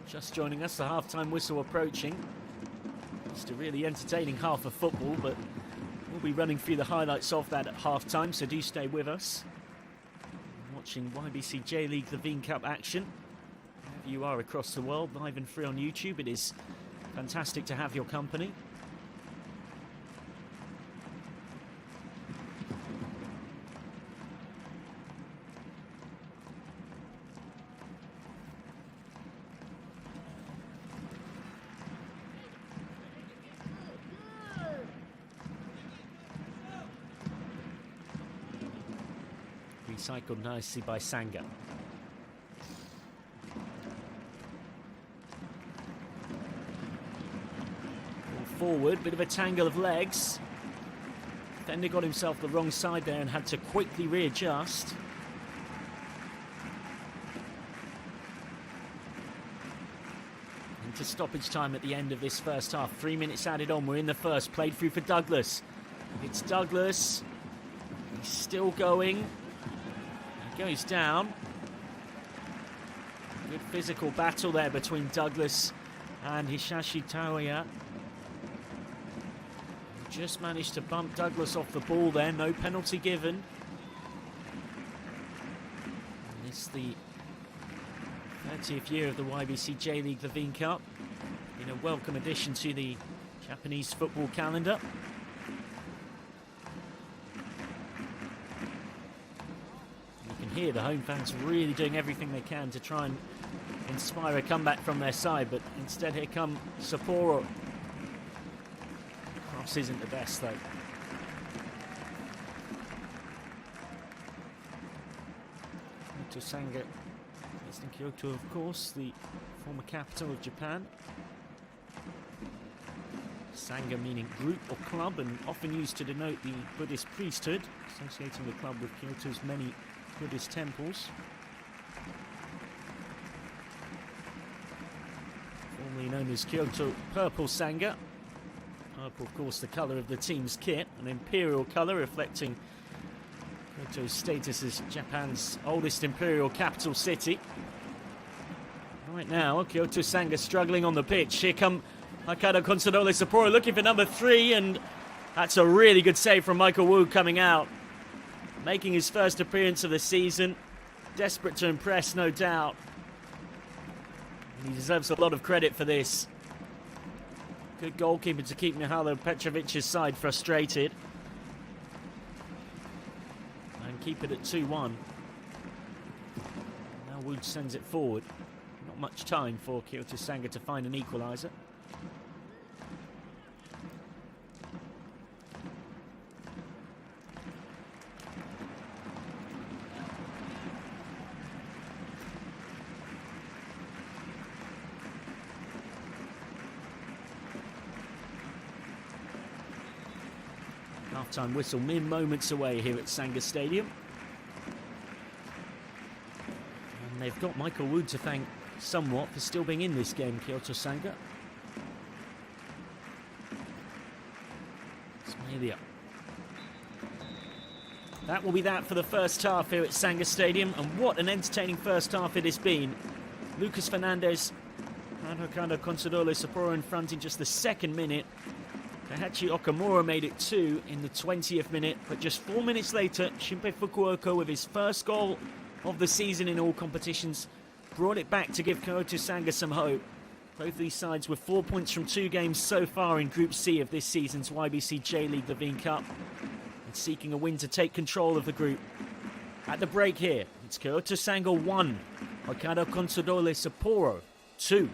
just joining us, the half-time whistle approaching. Just a really entertaining half of football, but we'll be running through the highlights of that at half-time, so do stay with us. Watching YBC J.LEAGUE Levain Cup action. Wherever you are across the world, live and free on YouTube. It is fantastic to have your company. Recycled nicely by Sanga. Forward, bit of a tangle of legs. Defender got himself the wrong side there and had to quickly readjust. Into stoppage time at the end of this first half. 3 minutes added on, we're in the first. Played through for Douglas. It's Douglas. He's still going. Goes down. Good physical battle there between Douglas and Hishashi Taoya. Just managed to bump Douglas off the ball there. No penalty given. And it's the 30th year of the YBC J.LEAGUE Levain Cup. Been a welcome addition to the Japanese football calendar. Here, the home fans really doing everything they can to try and inspire a comeback from their side, but instead here come Sapporo. Cross isn't the best though. Kyoto Sanga, based in Kyoto, of course, the former capital of Japan. Sanga meaning group or club, and often used to denote the Buddhist priesthood, associating the club with Kyoto's many Buddhist temples. Formerly known as Kyoto Purple Sanga. Purple, of course, the colour of the team's kit, an imperial colour reflecting Kyoto's status as Japan's oldest imperial capital city. Right now, Kyoto Sanga struggling on the pitch. Here come Hokkaido Consadole Sapporo looking for number 3, and that's a really good save from Michael Wu coming out. Making his first appearance of the season. Desperate to impress, no doubt. And he deserves a lot of credit for this. Good goalkeeper to keep Mihajlo Petrovic's side frustrated. And keep it at 2-1. Now Wood sends it forward. Not much time for Kyoto Sanga to find an equaliser. Half-time whistle mere moments away here at Sanga Stadium. And they've got Michael Wood to thank somewhat for still being in this game, Kyoto Sanga. Smalia. That will be that for the first half here at Sanga Stadium, and what an entertaining first half it has been. Lucas Fernandez and Hokkaido Consadole Sapporo in front in just the second minute. Kahachi Okamura made it 2 in the 20th minute, but just 4 minutes later, Shinpei Fukuoka with his first goal of the season in all competitions brought it back to give Kyoto Sanga some hope. Both these sides with 4 points from 2 games so far in Group C of this season's YBC J.LEAGUE Levain CUP, and seeking a win to take control of the group. At the break here, it's Kyoto Sanga 1, Hokkaido Consadole Sapporo 2.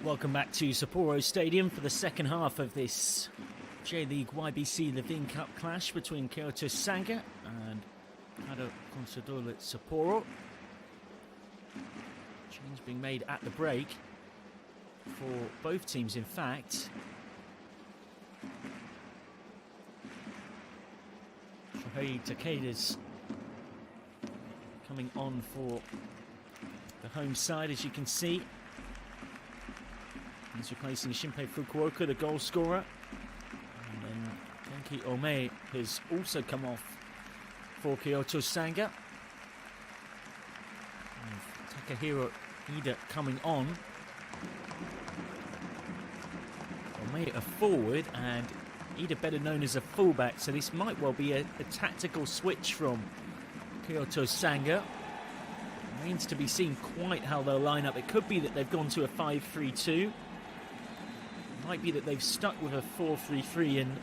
Welcome back to Sapporo Stadium for the second half of this J.LEAGUE YBC Levain CUP clash between Kyoto Sanga and Hokkaido Consadole Sapporo. Change being made at the break for both teams, in fact. Shohei Takeda's coming on for the home side, as you can see. He's replacing Shinpei Fukuoka, the goal scorer. And then Genki Ome has also come off for Kyoto Sanga. And Takahiro Ida coming on. Ome a forward and Ida better known as a fullback, so this might well be a tactical switch from Kyoto Sanga. Remains to be seen quite how they'll line up. It could be that they've gone to a 5-3-2. It might be that they've stuck with a 4-3-3 and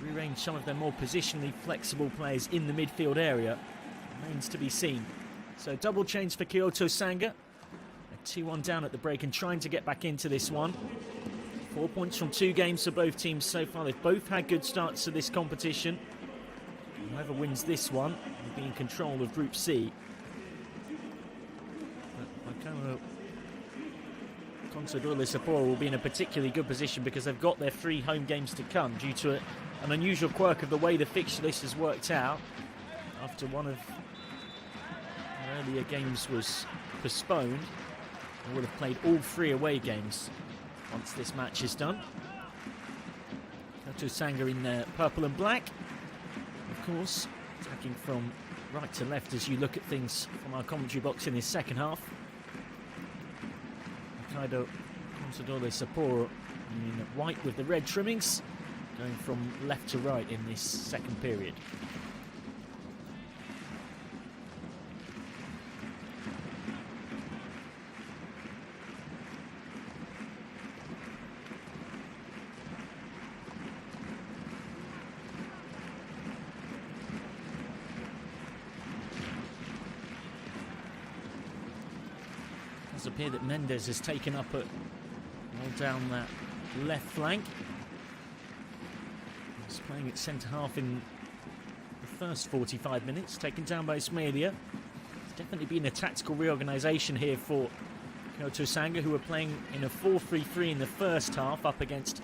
rearranged some of their more positionally flexible players in the midfield area. Remains to be seen. So double change for Kyoto Sanga. A 2-1 down at the break and trying to get back into this one. 4 points from 2 games for both teams so far. They've both had good starts to this competition. Whoever wins this one will be in control of Group C. Hokkaido Consadole Sapporo will be in a particularly good position because they've got their 3 home games to come due to an unusual quirk of the way the fixture list has worked out. After one of the earlier games was postponed, they would have played all 3 away games once this match is done. Kyoto Sanga in purple and black, of course, attacking from right to left as you look at things from our commentary box in this second half. Hokkaido Consadole Sapporo in white with the red trimmings, going from left to right in this second period. It does appear that Mendes has taken up all down that left flank. He's playing at centre half in the first 45 minutes, taken down by Ismailia. There's definitely been a tactical reorganisation here for Kyoto Sanga, who were playing in a 4-3-3 in the first half up against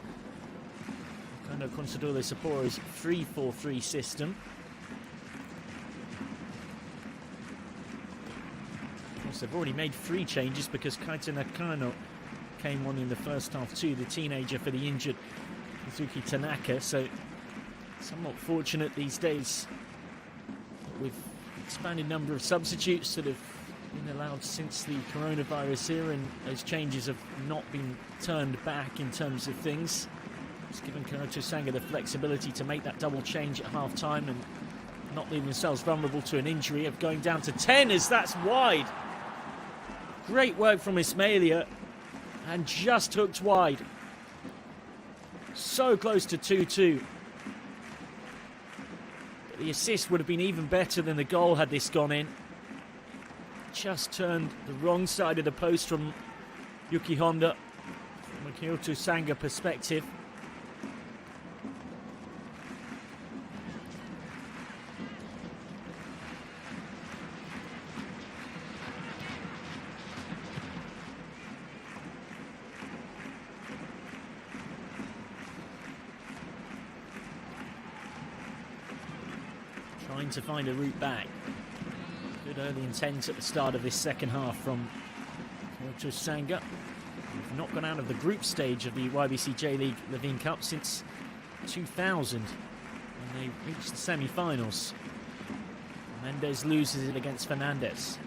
Hokkaido Consadole Sapporo's 3-4-3 system. They've already made 3 changes because Kaito Nakano came on in the first half too, the teenager for the injured Kazuki Tanaka. So somewhat fortunate these days with expanded number of substitutes that have been allowed since the coronavirus era, and those changes have not been turned back in terms of things. It's given Kyoto Sanga the flexibility to make that double change at half time and not leave themselves vulnerable to an injury of going down to 10 as that's wide. Great work from Ismailia and just hooked wide. So close to 2-2. But the assist would have been even better than the goal had this gone in. Just turned the wrong side of the post from Yuki Honda from a Kyoto Sanga perspective. Trying to find a route back. Good early intent at the start of this second half from Kyoto Sanga. We've not gone out of the group stage of the YBC J.LEAGUE Levain CUP since 2000 when they reached the semi-finals. Mendes loses it against Fernandez.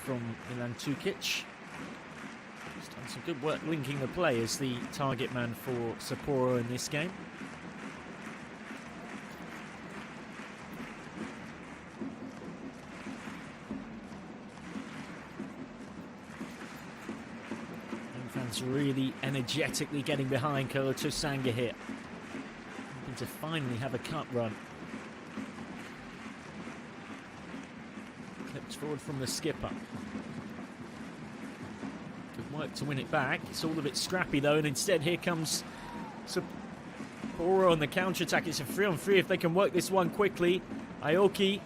From Milan Tukic. He's done some good work linking the play as the target man for Sapporo in this game. Home fans really energetically getting behind Kyoto Sanga here. Hoping to finally have a cup run. Clipped forward from the skipper. Good work to win it back. It's all a bit scrappy though, and instead here comes Sapporo on the counter-attack. It's a 3-on-3 if they can work this one quickly. Aoki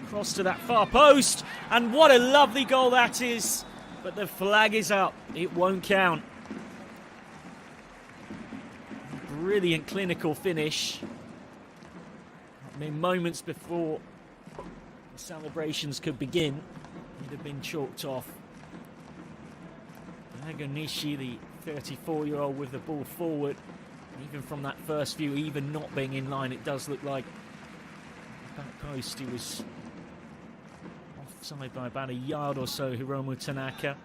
cross to that far post, and what a lovely goal that is, but the flag is up. It won't count. Brilliant clinical finish. I mean, moments before the celebrations could begin, it had been chalked off. Nagonishi, the 34-year-old, with the ball forward. Even from that first view, even not being in line, it does look like back post. He was offside by about a yard or so, Hiromu Tanaka.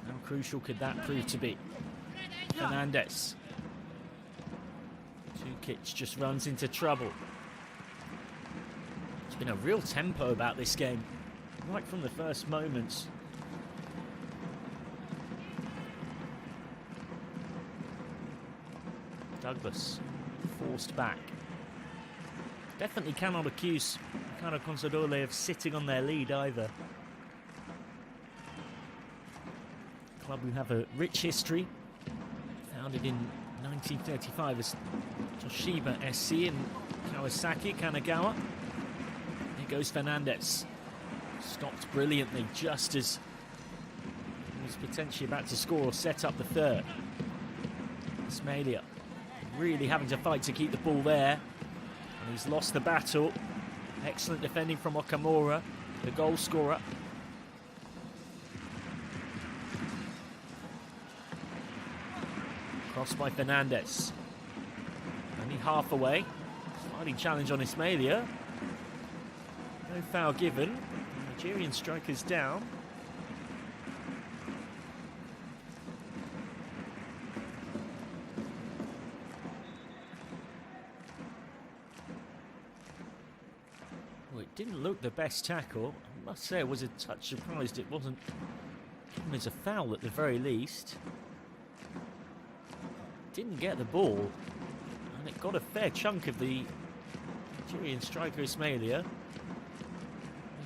How crucial could that prove to be? Fernandez. Tukic just runs into trouble. There's been a real tempo about this game, right from the first moments. Douglas forced back. Definitely cannot accuse Hokkaido Consadole of sitting on their lead either. Club who have a rich history, founded in 1935 as Toshiba SC in Kawasaki, Kanagawa. Here goes Fernandez. Stopped brilliantly just as he was potentially about to score or set up the third. Ismailia really having to fight to keep the ball there, and he's lost the battle. Excellent defending from Okamura, the goal scorer. Crossed by Fernandez. Only half away. Sliding challenge on Ismailia. No foul given. Nigerian strikers down. Didn't look the best tackle. I must say I was a touch surprised it wasn't given as a foul at the very least. Didn't get the ball, and it got a fair chunk of the Nigerian striker Ismailia,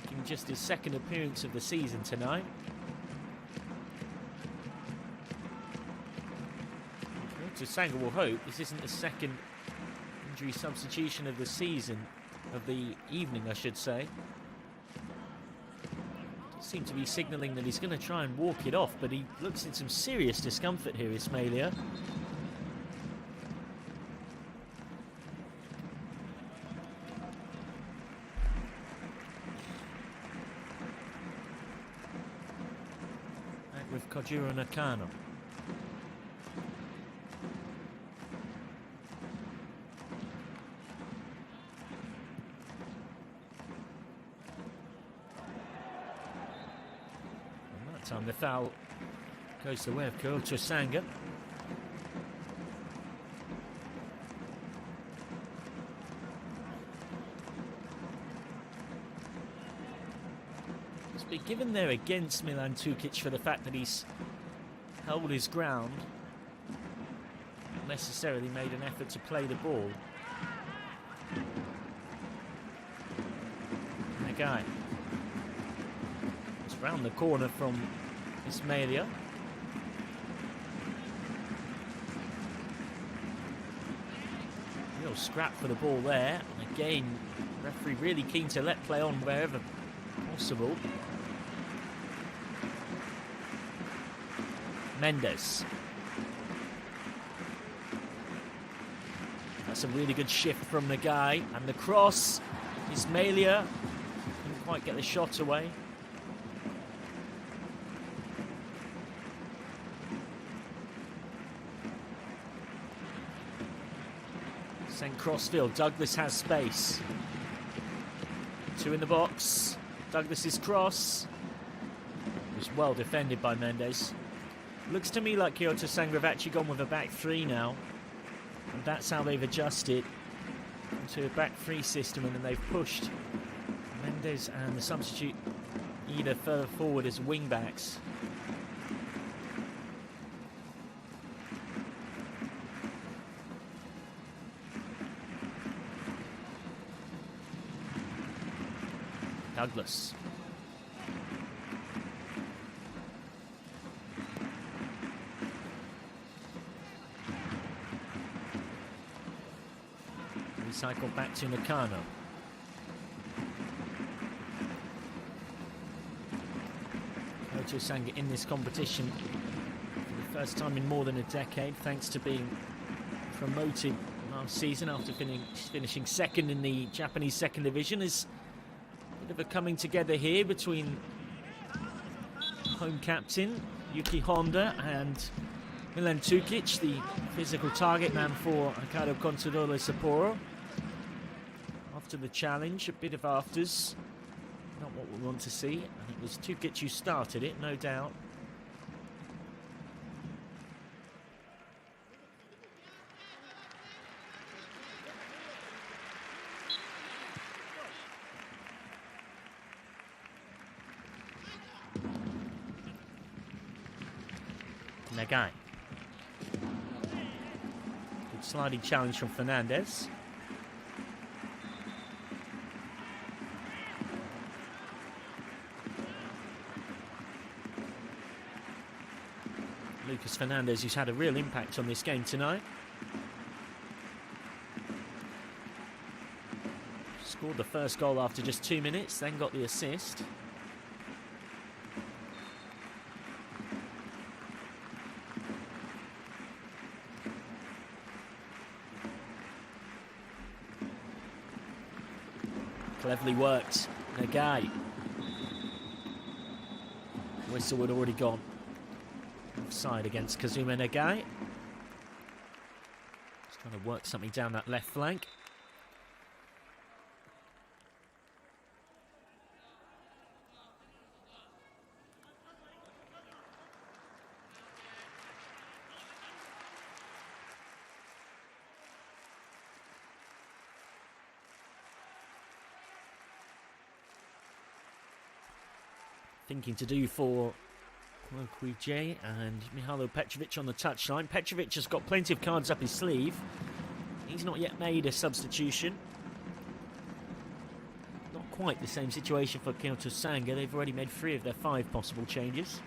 making just his second appearance of the season tonight. Kyoto Sanga will hope this isn't the second injury substitution of the season. Of the evening, I should say. Seem to be signalling that he's going to try and walk it off, but he looks in some serious discomfort here, Ismailia. Back with Kojiro Nakano. Time the foul goes the way of Kyoto Sanga. Must be given there against Milan Tukic for the fact that he's held his ground, not necessarily made an effort to play the ball. Nagai. Round the corner from Ismailia. Real scrap for the ball there. And again, referee really keen to let play on wherever possible. Mendes. That's a really good shift from the guy. And the cross. Ismailia couldn't quite get the shot away. Sent crossfield. Douglas has space. Two in the box. Douglas's cross. It was well defended by Mendes. Looks to me like Kyoto Sanga have actually gone with a back three now. And that's how they've adjusted to a back three system, and then they've pushed Mendes and the substitute Ida further forward as wing-backs. Douglas. Recycle back to Nakano. Kyoto Sanga in this competition for the first time in more than a decade, thanks to being promoted last season after finishing second in the Japanese second division. Is a bit of a coming together here between home captain Yuki Honda and Milan Tukic, the physical target man for Hokkaido Consadole Sapporo. After the challenge, a bit of afters, not what we want to see. And it was Tukic who started it, no doubt. Nagai. Good sliding challenge from Fernandez. Lucas Fernandez, who's had a real impact on this game tonight. Scored the first goal after just 2 minutes, then got the assist. Cleverly worked. Nagai. Whistle had already gone. Offside against Kazuma Nagai. Just trying to work something down that left flank. Thinking to do for J and Mihailo Petrovic on the touchline. Petrovic has got plenty of cards up his sleeve. He's not yet made a substitution. Not quite the same situation for Kyoto Sanga. They've already made 3 of their 5 possible changes.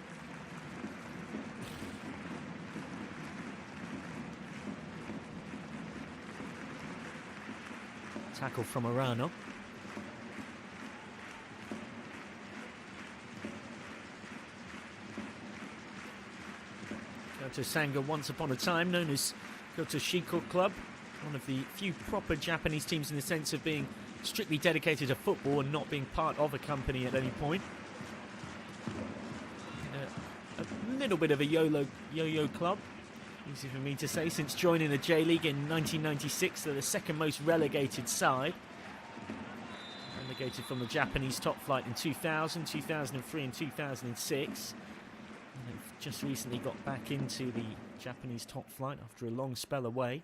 Tackle from Arano. Kyoto Sanga, once upon a time known as Kyoto Shiko Club, one of the few proper Japanese teams in the sense of being strictly dedicated to football and not being part of a company at any point. A little bit of a yo-yo club, easy for me to say, since joining the J-League in 1996. They're the second most relegated side. Relegated from the Japanese top flight in 2000, 2003 and 2006. And they've just recently got back into the Japanese top flight after a long spell away.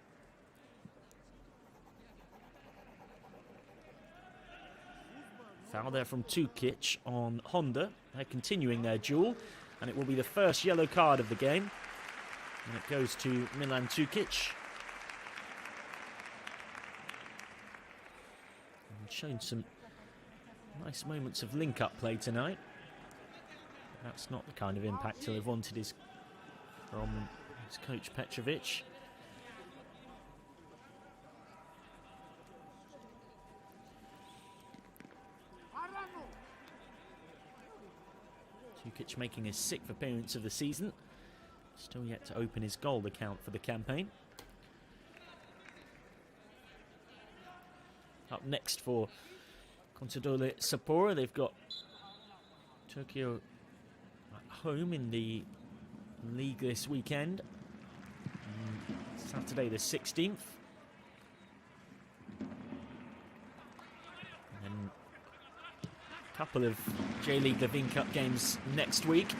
Foul there from Tukic on Honda. They're continuing their duel, and it will be the first yellow card of the game. And it goes to Milan Tukic. And shown some nice moments of link-up play tonight. That's not the kind of impact they've wanted from his coach Petrovic. Tukic making his 6th appearance of the season. Still yet to open his goal account for the campaign. Up next for Consadole Sapporo, they've got Tokyo at home in the league this weekend. Saturday the 16th. And then a couple of J.LEAGUE Levain CUP games next week.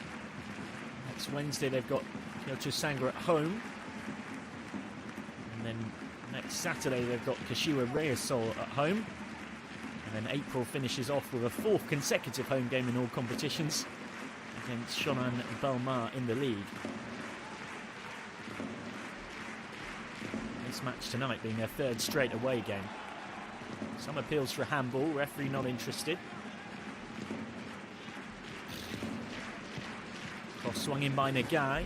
Next Wednesday they've got Kyoto Sanga at home. And then next Saturday they've got Kashiwa Reysol at home. And And then April finishes off with a 4th consecutive home game in all competitions against Shonan Bellmare in the league. This match tonight being their 3rd straight away game. Some appeals for a handball, referee not interested. Cross swung in by Nagai.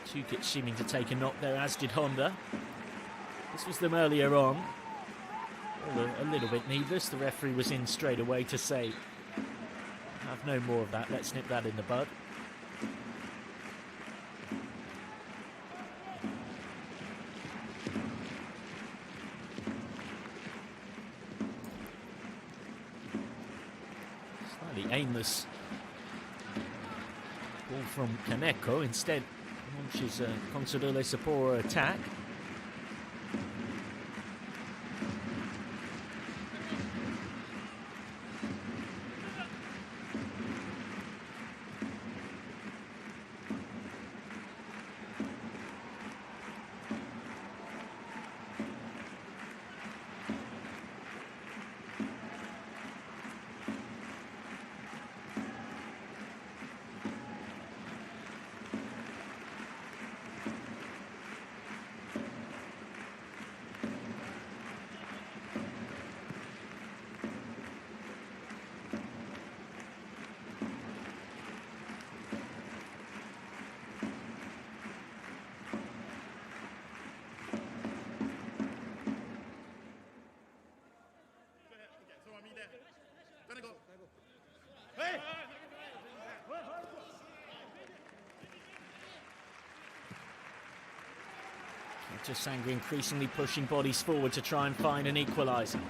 Tukic seeming to take a knock there, as did Honda. This was them earlier on. A little bit needless. The referee was in straight away to say, have no more of that, let's nip that in the bud. Slightly aimless ball from Kaneko. Instead launches a Consadole Sapporo attack. Kyoto Sanga increasingly pushing bodies forward to try and find an equaliser.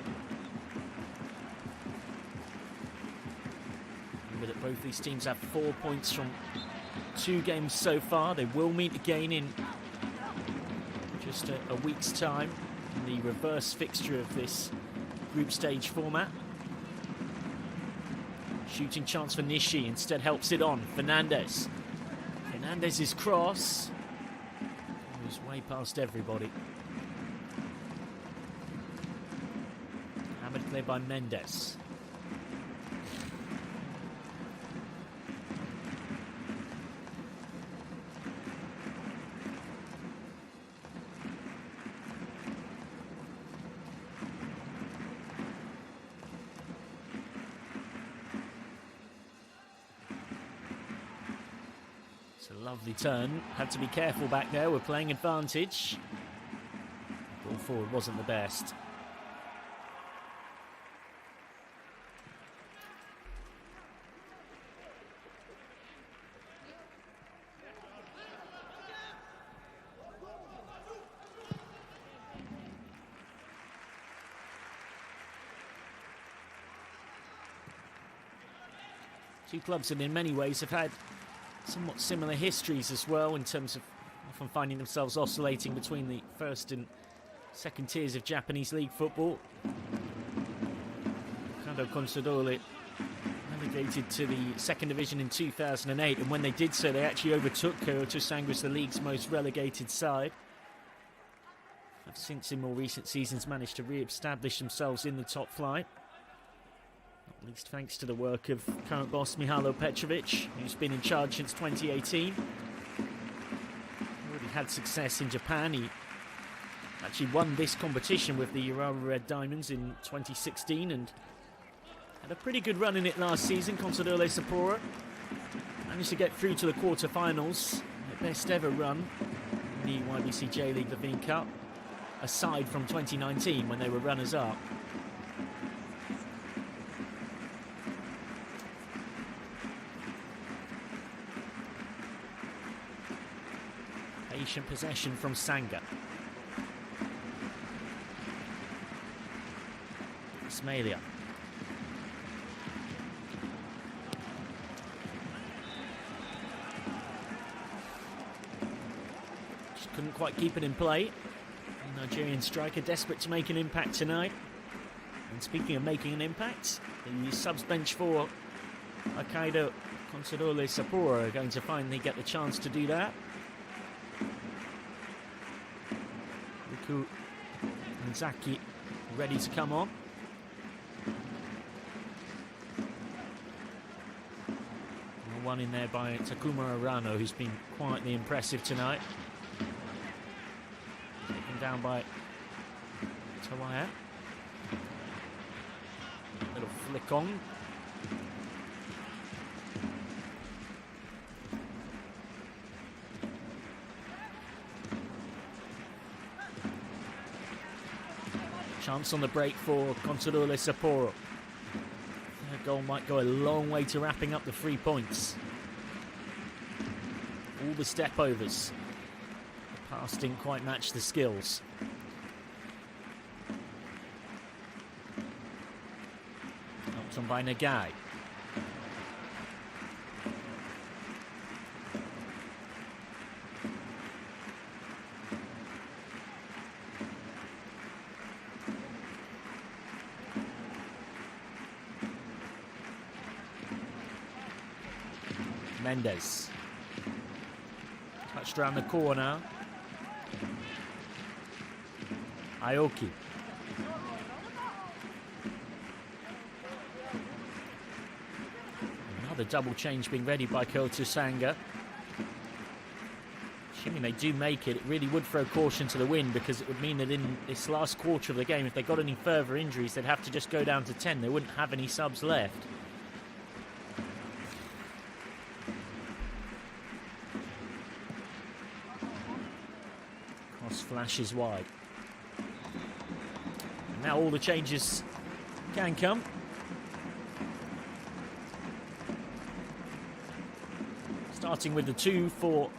Remember that both these teams have 4 points from 2 games so far. They will meet again in just a week's time in the reverse fixture of this group stage format. Shooting chance for Nishi, instead helps it on. Fernandez. Fernandez's cross. Goes way past everybody. Hammered clear by Mendes. Lovely turn. Had to be careful back there. We're playing advantage. Ball forward wasn't the best. Two clubs that in many ways have had somewhat similar histories as well, in terms of often finding themselves oscillating between the 1st and 2nd tiers of Japanese league football. Hokkaido Consadole relegated to the 2nd division in 2008, and when they did so, they actually overtook Kyoto Sanga as the league's most relegated side. Have since, in more recent seasons, managed to re-establish themselves in the top flight. Not least thanks to the work of current boss Mihailo Petrovic, who's been in charge since 2018. Already had success in Japan. He actually won this competition with the Urawa Red Diamonds in 2016 and had a pretty good run in it last season. Consadole Sapporo managed to get through to the quarter-finals, their best ever run in the YBC J.LEAGUE Levain CUP, aside from 2019 when they were runners-up. Patient possession from Sanga. Ismailia. Just couldn't quite keep it in play. The Nigerian striker desperate to make an impact tonight. And speaking of making an impact, the subs bench for Hokkaido Consadole Sapporo are going to finally get the chance to do that. Riku and Zaki ready to come on. And one in there by Takuma Arano, who's been quietly impressive tonight. Taken down by Tawaya. Little flick on. Chance on the break for Consadole Sapporo. Their goal might go a long way to wrapping up the 3 points. All the step overs. The pass didn't quite match the skills. Helped on by Nagai. Mendes. Touched around the corner. Aoki. Another double change being ready by Kyoto Sanga. Assuming they do make it, it really would throw caution to the wind, because it would mean that in this last quarter of the game, if they got any further injuries, they'd have to just go down to 10. They wouldn't have any subs left. Flashes wide. And now all the changes can come. Starting with the 2 for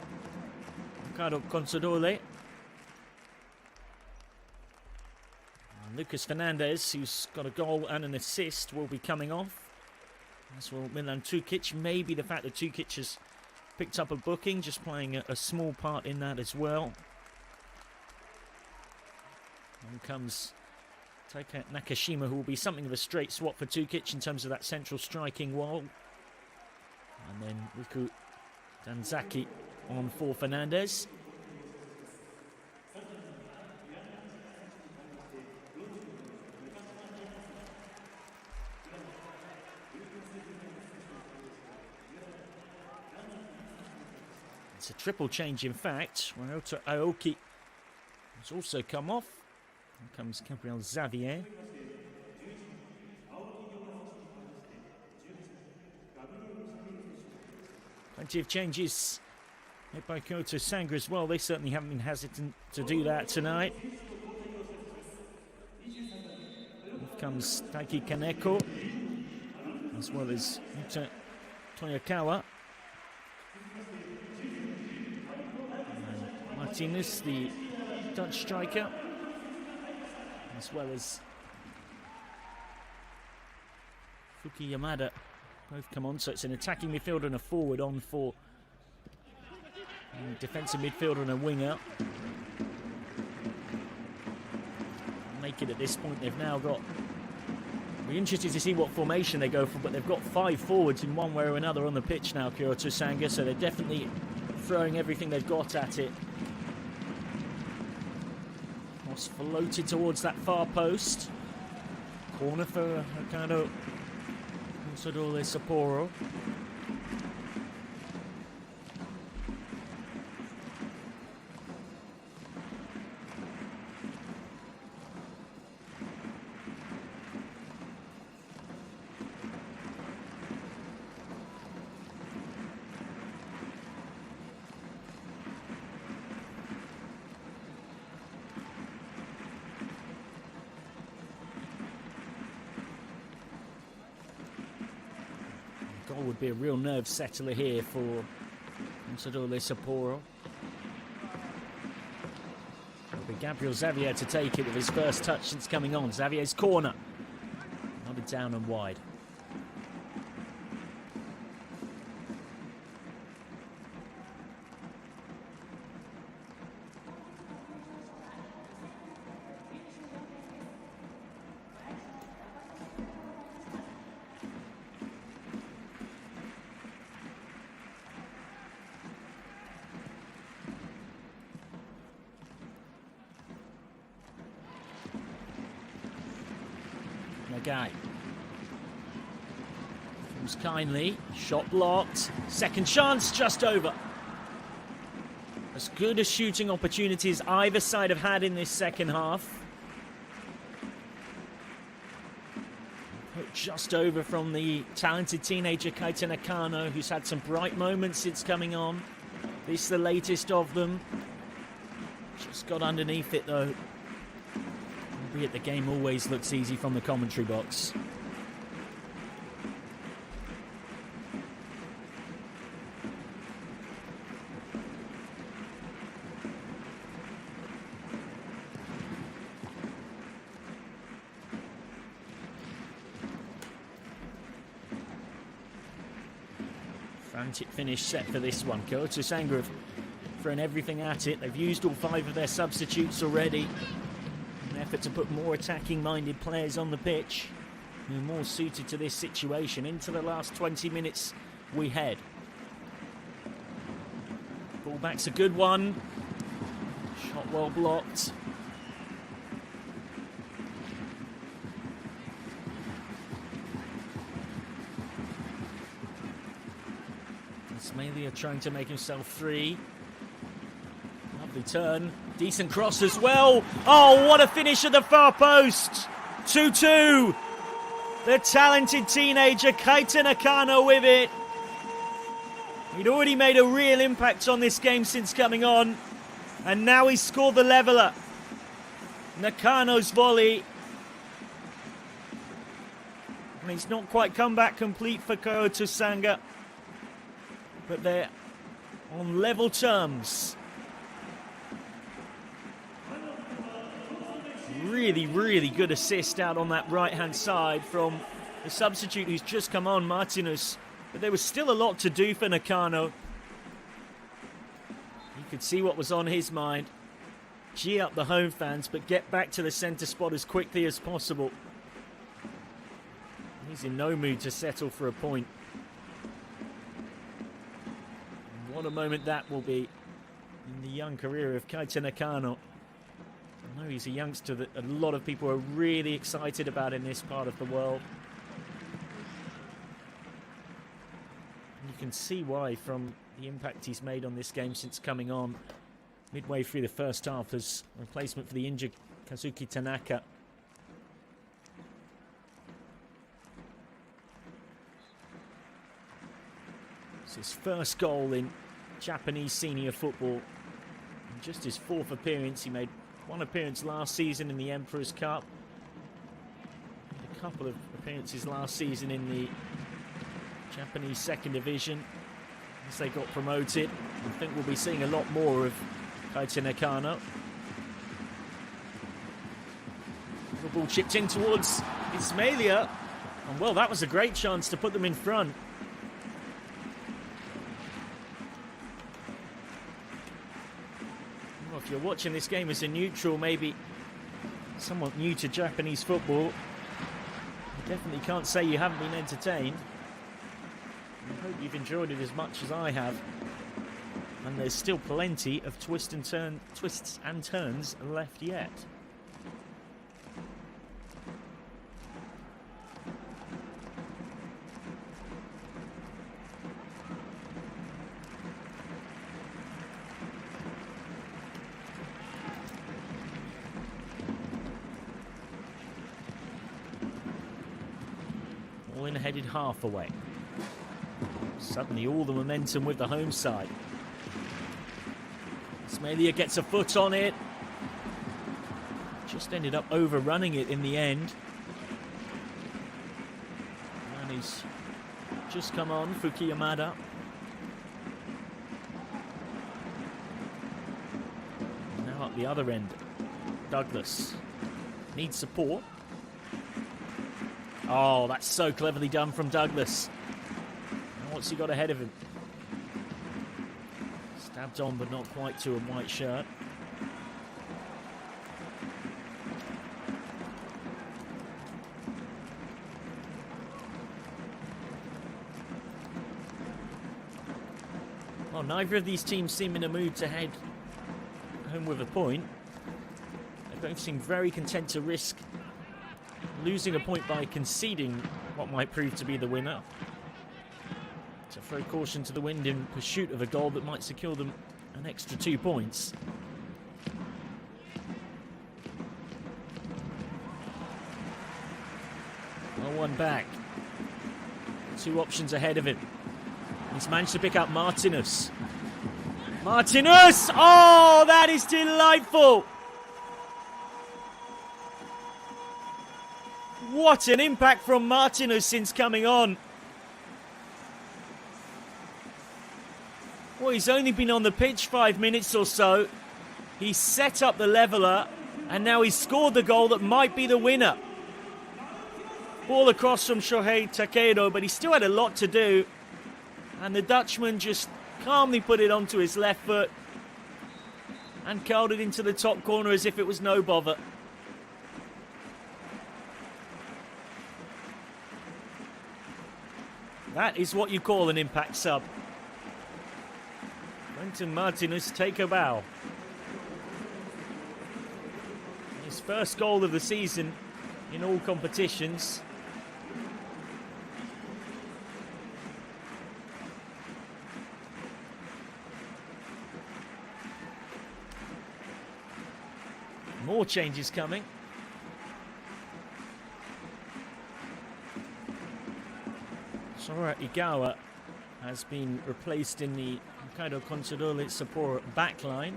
Hokkaido Consadole. Lucas Fernandez, who's got a goal and an assist, will be coming off. As will Milan Tukic. Maybe the fact that Tukic has picked up a booking, just playing a small part in that as well. On comes Taika Nakashima, who will be something of a straight swap for Tukic in terms of that central striking wall. And then Riku Danzaki on for Fernandez. It's a triple change, in fact. Ryota Aoki has also come off. Here comes Gabriel Xavier. Plenty of changes made by Kyoto Sanga as well. They certainly haven't been hesitant to do that tonight. Here comes Taiki Kaneko, as well as Yuta Toyokawa. And Martinez, the Dutch striker, as well as Fuki Yamada, both come on. So it's an attacking midfielder and a forward on for a defensive midfielder and a winger. Make it at this point. They've now got... We're interested to see what formation they go for, but they've got 5 forwards in one way or another on the pitch now, Kyoto Sanga, so they're definitely throwing everything they've got at it. Floated towards that far post. Corner for Hokkaido Consadole Sapporo. Goal would be a real nerve settler here for Consadole Sapporo. It'll be Gabriel Xavier to take it with his first touch since coming on. Xavier's corner. Nodded down and wide. Nagai. Comes kindly. Shot blocked. Second chance, just over. As good as shooting opportunities either side have had in this second half. Just over from the talented teenager Kaita Nakano, who's had some bright moments since coming on. This is the latest of them. Just got underneath it though. Albeit the game always looks easy from the commentary box. Frantic finish set for this one. Kyoto Sanga have thrown everything at it. They've used all 5 of their substitutes already. An effort to put more attacking-minded players on the pitch who are more suited to this situation. Into the last 20 minutes we head. Ball back's a good one. Shot well blocked. Ismailia trying to make himself free. Lovely turn. Decent cross as well. Oh, what a finish at the far post. 2-2. The talented teenager Kaita Nakano with it. He'd already made a real impact on this game since coming on. And now he's scored the leveller. Nakano's volley. And it's not quite come back complete for Kyoto Sanga. But they're on level terms. Really, really good assist out on that right-hand side from the substitute who's just come on, Martinus. But there was still a lot to do for Nakano. You could see what was on his mind. Gee up the home fans, but get back to the centre spot as quickly as possible. He's in no mood to settle for a point. What a moment that will be in the young career of Kaita Nakano. I know he's a youngster that a lot of people are really excited about in this part of the world. And you can see why from the impact he's made on this game since coming on midway through the first half as a replacement for the injured Kazuki Tanaka. It's his first goal in Japanese senior football. And just his 4th appearance. He made 1 appearance last season in the Emperor's Cup. A couple of appearances last season in the Japanese 2nd Division as they got promoted. I think we'll be seeing a lot more of Kaita Nakano. The ball chipped in towards Ismailia. And well, that was a great chance to put them in front. Well, if you're watching this game as a neutral, maybe somewhat new to Japanese football, you definitely can't say you haven't been entertained. I hope you've enjoyed it as much as I have. And there's still plenty of twists and turns left yet. All in headed half away. Suddenly all the momentum with the home side. Ismailia gets a foot on it. Just ended up overrunning it in the end. And he's just come on, Fuki Yamada. Now up the other end, Douglas needs support. Oh, that's so cleverly done from Douglas. Now what's he got ahead of him? Stabbed on, but not quite to a white shirt. Well, neither of these teams seem in a mood to head home with a point. They both seem very content to risk losing a point by conceding what might prove to be the winner. To throw caution to the wind in pursuit of a goal that might secure them an extra 2 points. Well, one back. 2 options ahead of him. He's managed to pick up Martinus. Martinus! Oh, that is delightful! What an impact from Martinus since coming on. Well, he's only been on the pitch 5 minutes or so. He set up the leveller, and now he's scored the goal that might be the winner. Ball across from Shohei Takeda, but he still had a lot to do. And the Dutchman just calmly put it onto his left foot and curled it into the top corner as if it was no bother. That is what you call an impact sub. Quentin Martinus, take a bow. His first goal of the season in all competitions. More changes coming. Sora Igawa has been replaced in the Hokkaido Consadole Sapporo backline.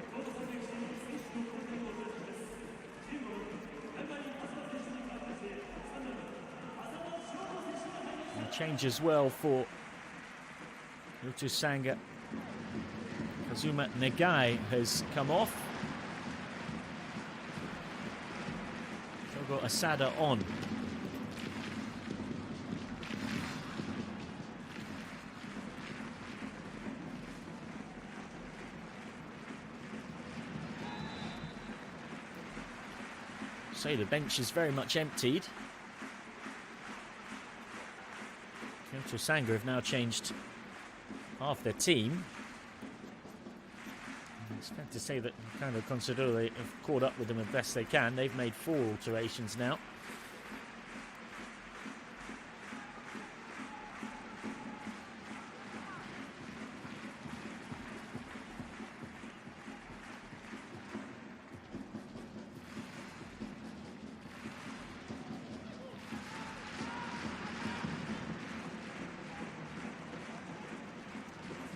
And change as well for Kyoto Sanga. Kazuma Negai has come off. Shogo Asada on. So the bench is very much emptied. Kyoto Sanga have now changed half their team. It's fair to say that Hokkaido Consadole have caught up with them as best they can. They've made 4 alterations now.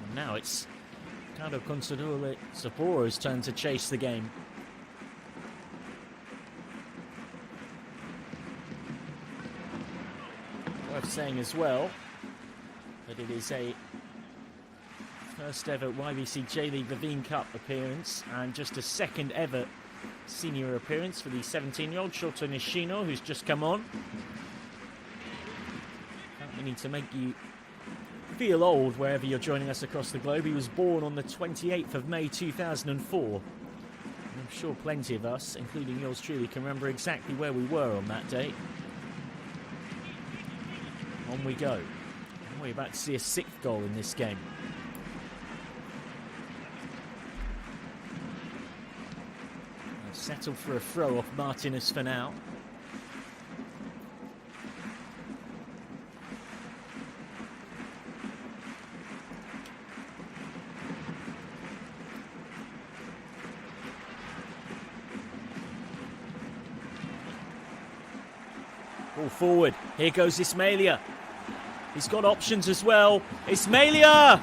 And now it's Hokkaido Consadole Sapporo's turn to chase the game. Worth saying as well that it is a first ever YBC J.LEAGUE Levain CUP appearance and just a second ever senior appearance for the 17-year-old Shoto Nishino, who's just come on. Don't need to make you feel old wherever you're joining us across the globe. He was born on the 28th of May 2004. And I'm sure plenty of us, including yours truly, can remember exactly where we were on that day. On we go. And we're about to see a 6th goal in this game. I'll settle for a throw off Martinus for now. Ball forward. Here goes Ismailia. He's got options as well. Ismailia!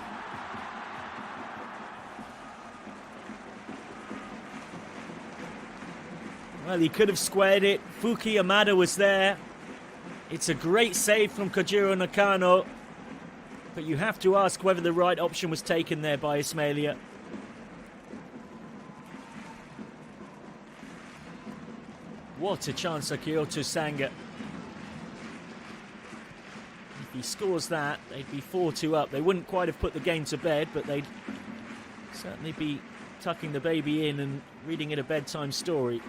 Well, he could have squared it. Fuki Yamada was there. It's a great save from Kojiro Nakano. But you have to ask whether the right option was taken there by Ismailia. What a chance for Kyoto Sanga. If he scores that, they'd be 4-2 up. They wouldn't quite have put the game to bed, but they'd certainly be tucking the baby in and reading it a bedtime story.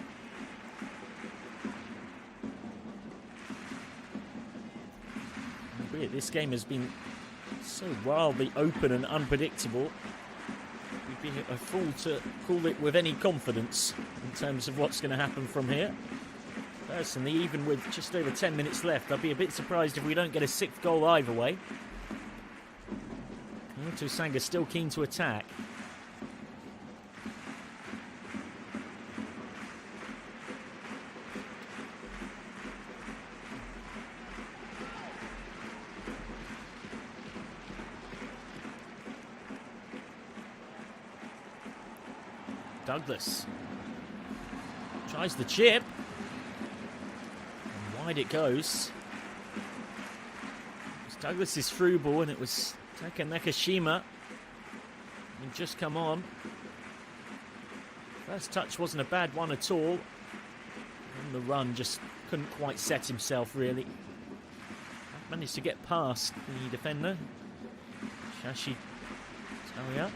Albeit this game has been so wildly open and unpredictable, we'd be a fool to call it with any confidence in terms of what's going to happen from here. Personally, even with just over 10 minutes left, I'd be a bit surprised if we don't get a 6th goal either way. Kyoto Sanga still keen to attack. Douglas tries the chip. And wide it goes. It was Douglas's through ball, and it was Taka Nakashima. And just come on. First touch wasn't a bad one at all. On the run, just couldn't quite set himself really. Managed to get past the defender. Shashi Talia.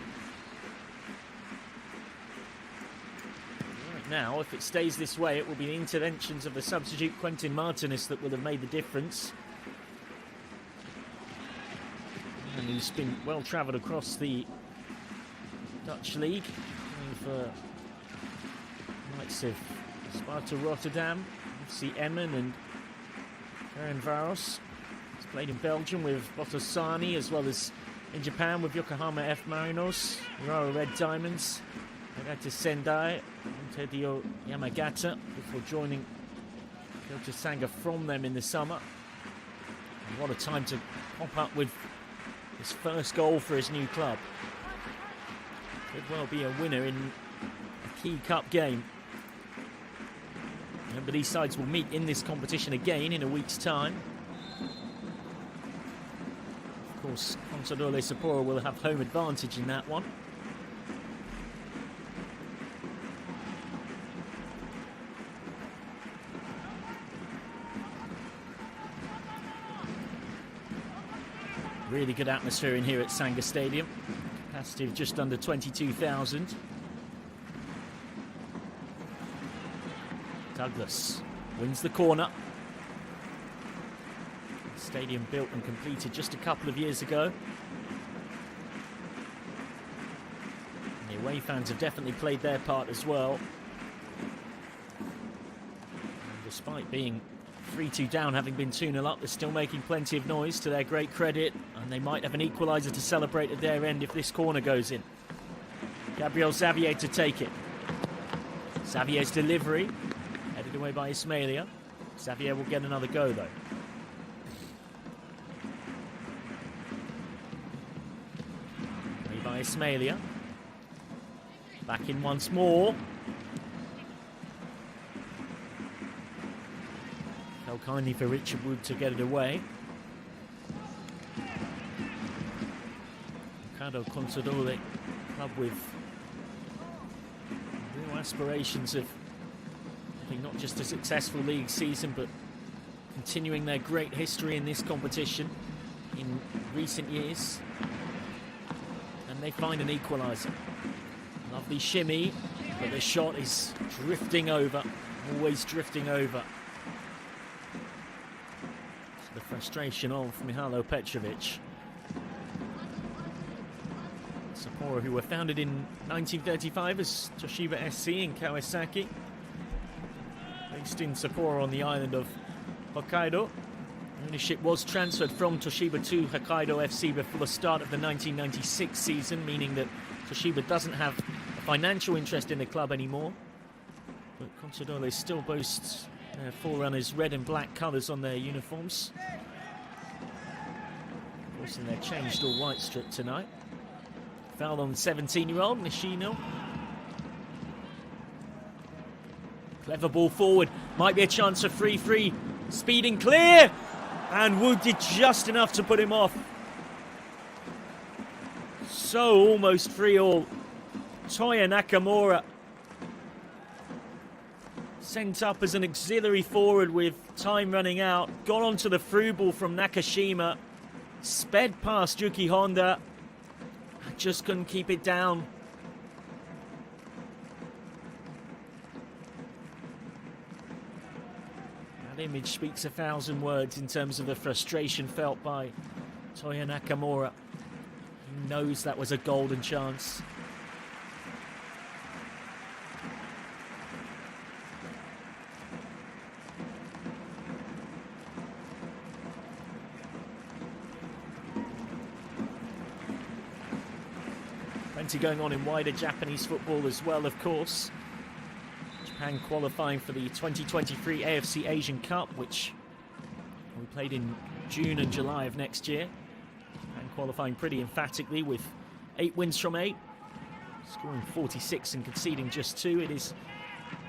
Now, if it stays this way, it will be the interventions of the substitute Quentin Martinez that will have made the difference. And he's been well travelled across the Dutch league, playing for likes of Sparta Rotterdam, FC Emmen and Ferencváros. He's played in Belgium with Botossani, as well as in Japan with Yokohama F. Marinos, Urawa Red Diamonds, Nagata Sendai, and Tedio Yamagata, before joining Kyoto Sanga from them in the summer. And what a time to pop up with his first goal for his new club. Could well be a winner in a key cup game. But these sides will meet in this competition again in a week's time. Of course, Consadole Sapporo will have home advantage in that one. Really good atmosphere in here at Sanga Stadium. Capacity of just under 22,000. Douglas wins the corner. Stadium built and completed just a couple of years ago. And the away fans have definitely played their part as well. And despite being 3-2 down, having been 2-0 up, they're still making plenty of noise, to their great credit, and they might have an equaliser to celebrate at their end if this corner goes in. Gabriel Xavier to take it. Xavier's delivery, headed away by Ismailia. Xavier will get another go though. Away by Ismailia. Back in once more. Fell kindly for Richard Wood to get it away. Hokkaido Consadole club with real aspirations of, I think, not just a successful league season, but continuing their great history in this competition in recent years. And they find an equaliser. Lovely shimmy, but the shot is drifting over, always drifting over. The frustration of Mihajlo Petrovic. Sapporo, who were founded in 1935 as Toshiba SC in Kawasaki. Based in Sapporo on the island of Hokkaido. Ownership was transferred from Toshiba to Hokkaido FC before the start of the 1996 season, meaning that Toshiba doesn't have a financial interest in the club anymore. But Consadole still boasts their forerunners' red and black colours on their uniforms. Of course, in their changed all white strip tonight. Foul on the 17-year-old, Nishino. Clever ball forward. Might be a chance for 3-3. Speeding clear! And Wood did just enough to put him off. So almost 3-3. Toya Nakamura sent up as an auxiliary forward with time running out. Got onto the through ball from Nakashima. Sped past Yuki Honda. Just couldn't keep it down. That image speaks 1,000 words in terms of the frustration felt by Toya Nakamura. He knows that was a golden chance. plenty going on in wider Japanese football as well, of course. Japan qualifying for the 2023 AFC Asian Cup, which we played in June and July of next year. And qualifying pretty emphatically with 8 wins from 8, scoring 46 and conceding just 2. It is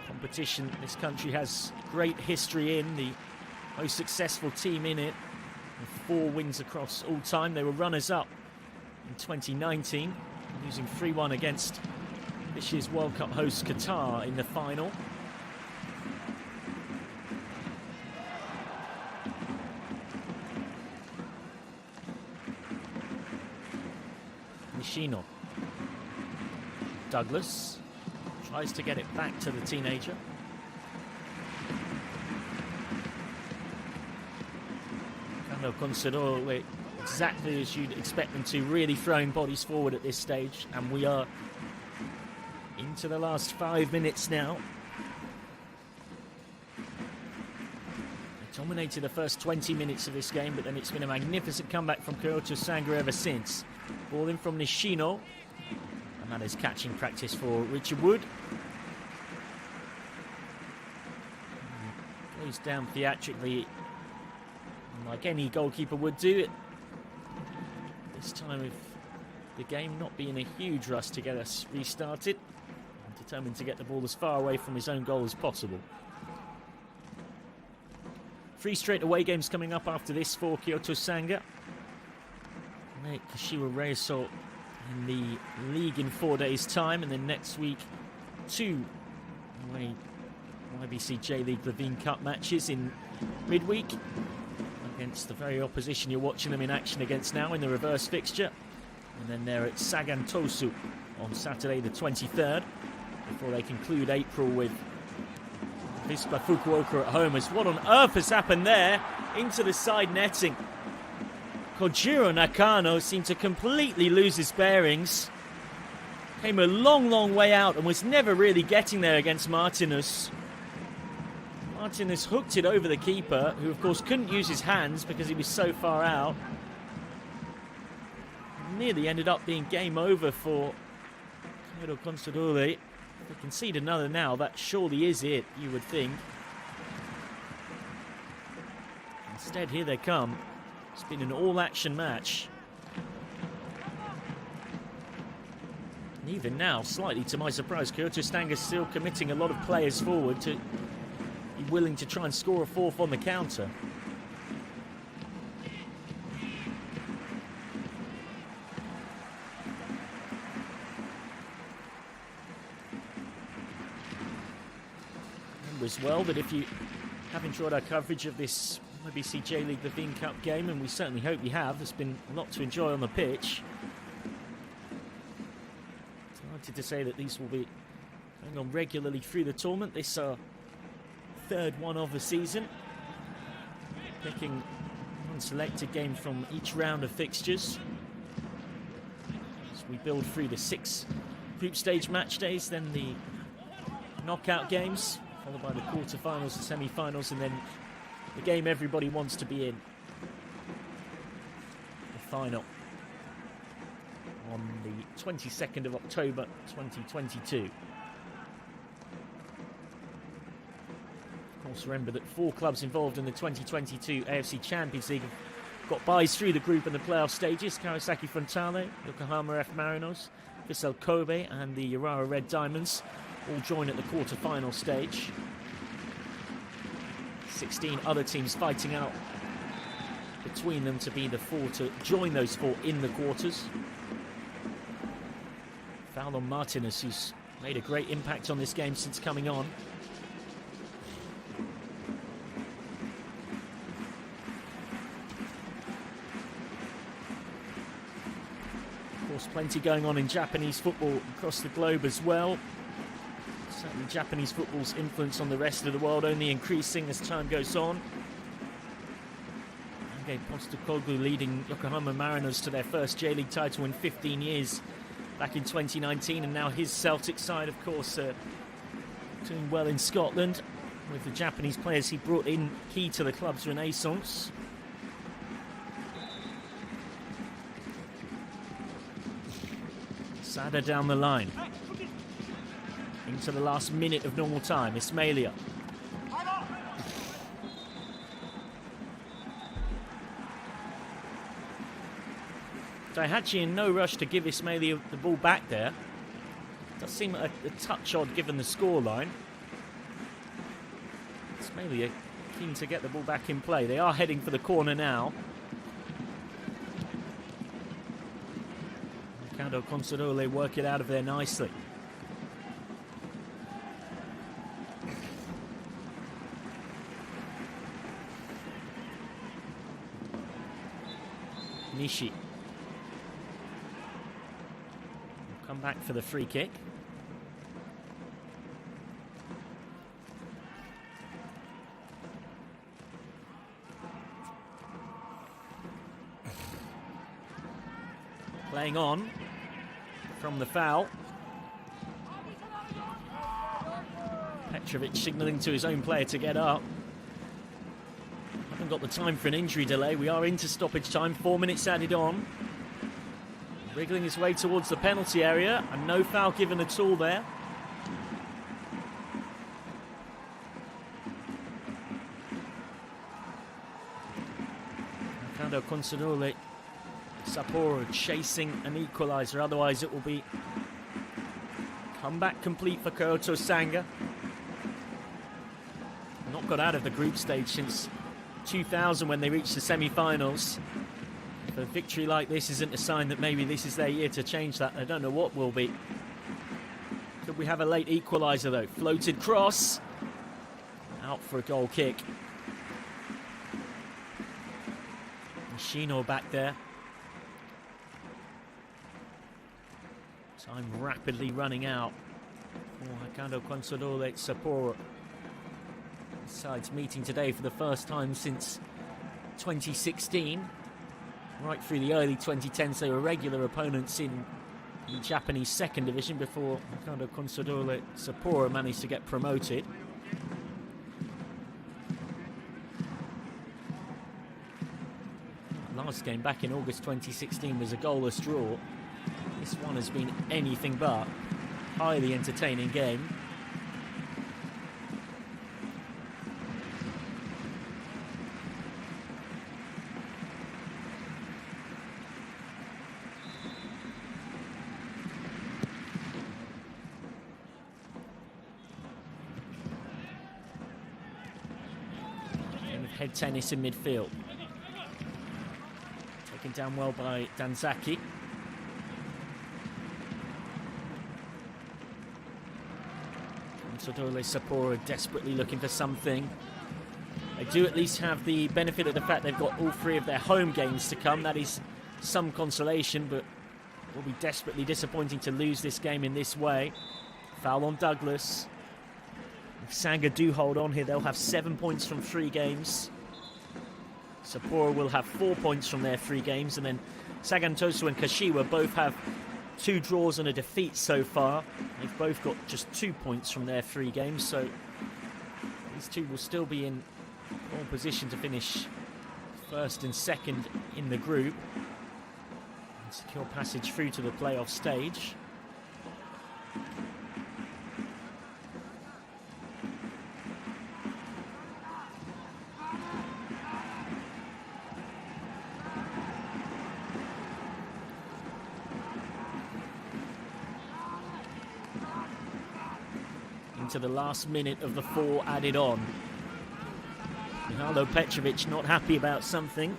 competition this country has great history in, the most successful team in it, with 4 wins across all time. They were runners-up in 2019, losing 3-1 against this year's World Cup host Qatar in the final. Nishino. Douglas tries to get it back to the teenager. Hokkaido Consadole, exactly as you'd expect them to, really throwing bodies forward at this stage, and we are into the last 5 minutes now. They dominated the first 20 minutes of this game, but then it's been a magnificent comeback from Kyoto Sanga ever since. Ball in from Nishino, and that is catching practice for Richard Wood. Goes down theatrically, like any goalkeeper would do it. This time of the game not being a huge rush to get us restarted. Determined to get the ball as far away from his own goal as possible. 3 straight away games coming up after this for Kyoto Sanga. Kashiwa Reysol in the league in 4 days' time, and then next week 2 away YBC J.LEAGUE Levain CUP matches in midweek against the very opposition you're watching them in action against now in the reverse fixture. And then they're at Sagan Tosu on Saturday the 23rd, before they conclude April with Vispa Fukuoka at home. As what on earth has happened there? Into the side netting. Kojiro Nakano seemed to completely lose his bearings. Came a long way out and was never really getting there against Martinez. Martinez hooked it over the keeper, who of course couldn't use his hands because he was so far out. Nearly ended up being game over for Hokkaido Consadole. If they concede another now, that surely is it, you would think. Instead, here they come. It's been an all-action match. And even now, slightly to my surprise, Kyoto Sanga still committing a lot of players forward to be willing to try and score a 4th on the counter. Remember as well that if you have enjoyed our coverage of this YBC J.LEAGUE Levain CUP game, and we certainly hope you have, there's been a lot to enjoy on the pitch. Delighted to say that these will be going on regularly through the tournament. This is our 3rd one of the season. Picking one selected game from each round of fixtures. As we build through the 6 group stage match days, then the knockout games, followed by the quarterfinals and semi-finals, and then the game everybody wants to be in, the final, on the 22nd of October 2022. Of course, remember that 4 clubs involved in the 2022 AFC Champions League have got byes through the group and the playoff stages. Kawasaki Frontale, Yokohama F. Marinos, Vissel Kobe and the Urara Red Diamonds all join at the quarter-final stage. 16 other teams fighting out between them to be the 4 to join those 4 in the quarters. Foul on Martinez, who's made a great impact on this game since coming on. Of course, plenty going on in Japanese football across the globe as well. Certainly Japanese football's influence on the rest of the world only increasing as time goes on. Ange Postecoglou leading Yokohama Marinos to their first J-League title in 15 years back in 2019, and now his Celtic side, of course, doing well in Scotland with the Japanese players he brought in key to the club's renaissance. Sada down the line. Into the last minute of normal time. Ismailia. Daihachi in no rush to give Ismailia the ball back there. Does seem a touch odd given the scoreline. Ismailia keen to get the ball back in play. They are heading for the corner now. Hokkaido Consadole work it out of there nicely. Nishi. Come back for the free kick. Playing on from the foul. Petrovic signalling to his own player to get up. Haven't got the time for an injury delay. We are into stoppage time, 4 minutes added on. Wriggling his way towards the penalty area, and no foul given at all there. Hokkaido Consadole Sapporo chasing an equaliser, otherwise it will be comeback complete for Kyoto Sanga. Not got out of the group stage since 2000 when they reached the semi-finals. If a victory like this isn't a sign that maybe this is their year to change that, I don't know what will be. Could we have a late equaliser though? Floated cross. Out for a goal kick. Nishino back there. Time rapidly running out for Hokkaido Consadole Sapporo. Sides meeting today for the first time since 2016. Right through the early 2010s, they were regular opponents in the Japanese second division before Hokkaido Consadole Sapporo managed to get promoted. Last game back in August 2016 was a goalless draw. This one has been anything but. Highly entertaining game. Head tennis in midfield. Taken down well by Danzaki. Consadole Sapporo desperately looking for something. They do at least have the benefit of the fact they've got all three of their home games to come. That is some consolation, but it will be desperately disappointing to lose this game in this way. Foul on Douglas. If Sanga do hold on here, they'll have 7 points from 3 games. Sapporo will have 4 points from their 3 games, and then Sagantoso and Kashiwa both have 2 draws and a defeat so far. They've both got just 2 points from their 3 games, so these two will still be in all position to finish first and second in the group and secure passage through to the playoff stage. To the last minute of the 4 added on. Mihailo Petrovic not happy about something.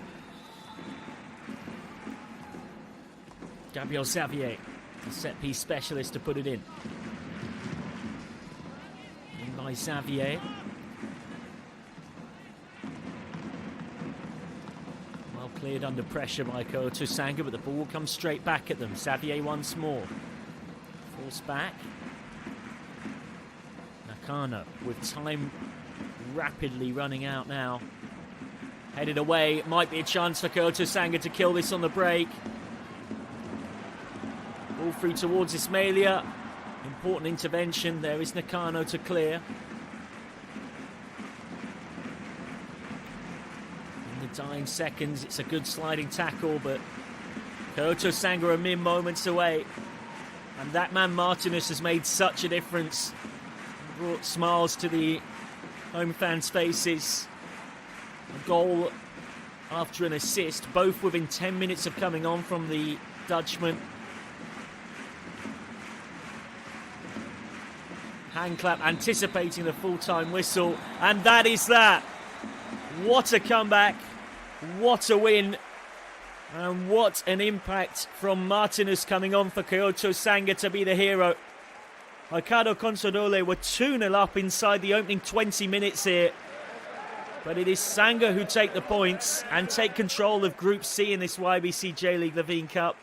Gabriel Xavier, the set-piece specialist, to put it in. In by Xavier. Well cleared under pressure by Kyoto Sanga, but the ball comes straight back at them. Xavier once more. Force back. Nakano with time rapidly running out now. Headed away. It might be a chance for Kyoto Sanga to kill this on the break. Ball through towards Ismailia. Important intervention. There is Nakano to clear. In the dying seconds, it's a good sliding tackle, but Kyoto Sanga are mere moments away And that man Martinez has made such a difference. Brought smiles to the home fans' faces. A goal after an assist, both within 10 minutes of coming on from the Dutchman. Hand clap, anticipating the full-time whistle, and that is that. What a comeback, what a win, and what an impact from Martinez coming on for Kyoto Sanga to be the hero. Hokkaido Consadole were 2-0 up inside the opening 20 minutes here. But it is Sanga who take the points and take control of Group C in this YBC J.League Levain Cup.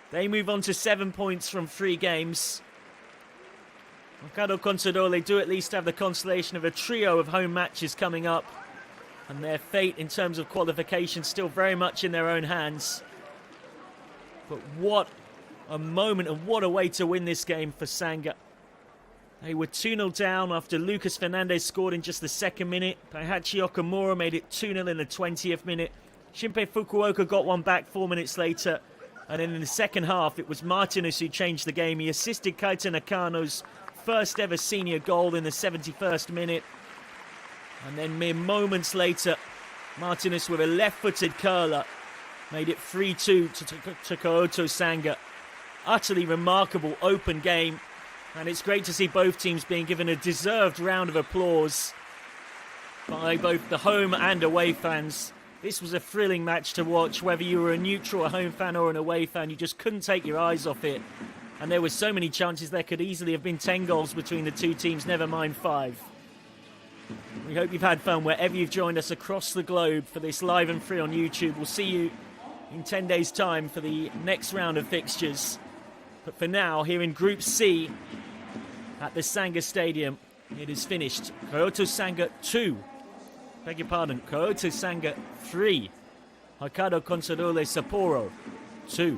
They move on to 7 points from 3 games. Hokkaido Consadole do at least have the consolation of a trio of home matches coming up. And their fate in terms of qualification still very much in their own hands. But what a moment and what a way to win this game for Sanga. They were 2-0 down after Lucas Fernandez scored in just the 2nd minute. Daihachi Okamura made it 2-0 in the 20th minute. Shinpei Fukuoka got one back 4 minutes later. And then in the second half, it was Martinez who changed the game. He assisted Kaita Nakano's first ever senior goal in the 71st minute. And then mere moments later, Martinez with a left-footed curler made it 3-2 to Kyoto Sanga. Utterly remarkable open game. And it's great to see both teams being given a deserved round of applause by both the home and away fans. This was a thrilling match to watch, whether you were a neutral, a home fan or an away fan. You just couldn't take your eyes off it. And there were so many chances there could easily have been 10 goals between the two teams, never mind 5. We hope you've had fun wherever you've joined us across the globe for this live and free on YouTube. We'll see you in 10 days' time for the next round of fixtures. But for now, here in Group C at the Sanga Stadium, it is finished. Kyoto Sanga 2. Beg your pardon, Kyoto Sanga 3. Hokkaido Consadole Sapporo 2.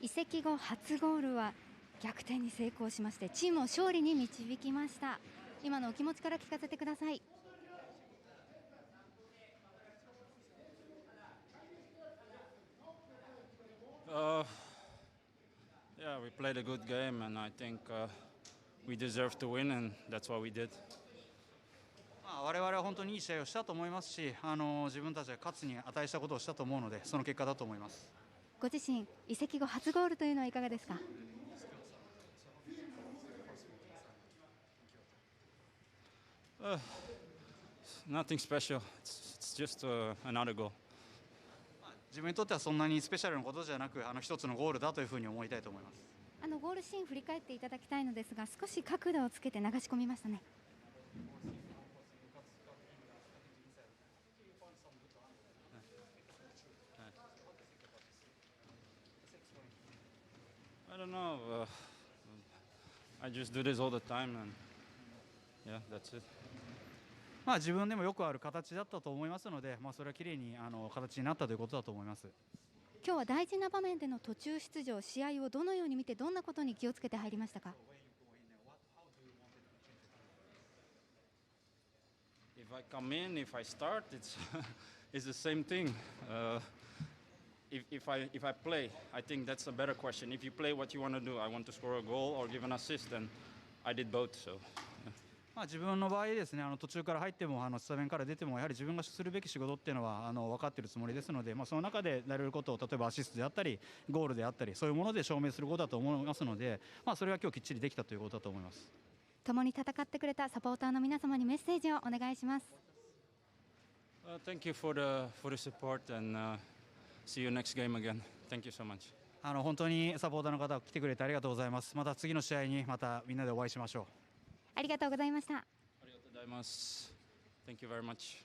移籍後初ゴールは逆転に成功しましてチームを勝利に導きました。今のお気持ちから聞かせてください。Yeah, we played a good game, and I think we deserve to win, and that's what we did. 我々は本当にいい試合をしたと思いますし、自分たちが勝つに値したことをしたと思うので、その結果だと思います。ご自身、移籍後初ゴールというのはいかがですか。Nothing special. It's just another goal. 自分にとってはそんなにスペシャルなことじゃなく、一つのゴールだというふうに思いたいと思います。ゴールシーン振り返っていただきたいのですが、少し角度をつけて流し込みましたね。I don't know. I just do this all the time, and yeah, that's it. まあ自分でもよくある形だったと思いますので、まあそれは綺麗に形になったということだと思います。今日は大事な場面での途中出場、試合をどのように見てどんなことに気をつけて入りましたか。If I come in, if I start, it's the same thing. If I play, I think that's a better question. If you play what you want to do, I want to score a goal or give an assist, and I did both. So. まあ自分の場合ですね、途中から入ってもスタメンから出てもやはり自分がするべき仕事っていうのは分かっているつもりですので、まあその中でやれることを例えばアシストであったりゴールであったりそういうもので証明することだと思いますので、まあそれは今日きっちりできたということだと思います。共に戦ってくれたサポーターの皆様にメッセージをお願いします。Thank you for the support and see you next game again. Thank you so much. 本当にサポーターの方来てくれてありがとうございます。また次の試合にまたみんなでお会いしましょう。ありがとうございました。ありがとうございます。Thank you very much.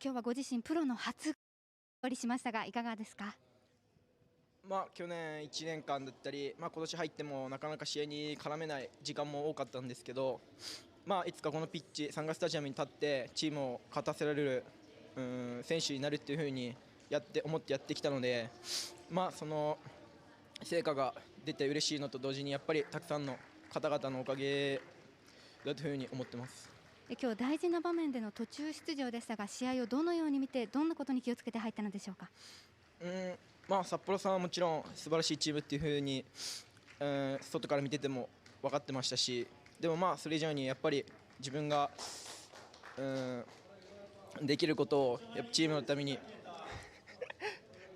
今日はご自身プロの初ゴールしましたがいかがですか。去年1年間だったり、今年入ってもなかなか試合に絡めない時間も多かったんですけど、いつかこのピッチサンガスタジアムに立ってチームを勝たせられる選手になるっていうふうに思ってやってきたので、その成果が出て嬉しいのと同時にやっぱりたくさんの方々のおかげだというふうに思ってます。今日大事な場面での途中出場でしたが、試合をどのように見てどんなことに気をつけて入ったのでしょうか。札幌さんはもちろん素晴らしいチームっていうふうに、外から見てても分かってましたし、でもそれ以上にやっぱり自分が、できることをやっぱチームのために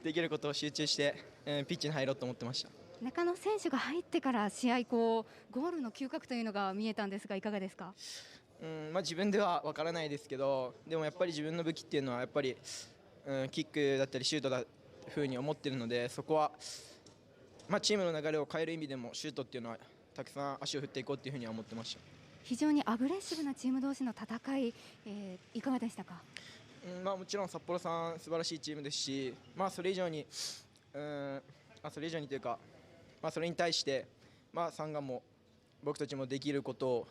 できることを集中して、ピッチに入ろうと思ってました。中野選手が入ってから試合ゴールの嗅覚というのが見えたんですがいかがですか。自分では分からないですけど、でもやっぱり自分の武器っていうのはやっぱり、キックだったりシュートだというふうに思っているので、そこは、チームの流れを変える意味でもシュートっていうのはたくさん足を振っていこうというふうには思ってました。非常にアグレッシブなチーム同士の戦い、いかがでしたか。もちろん札幌さん素晴らしいチームですし、それ以上にというか、それに対して、サンガも僕たちもできることを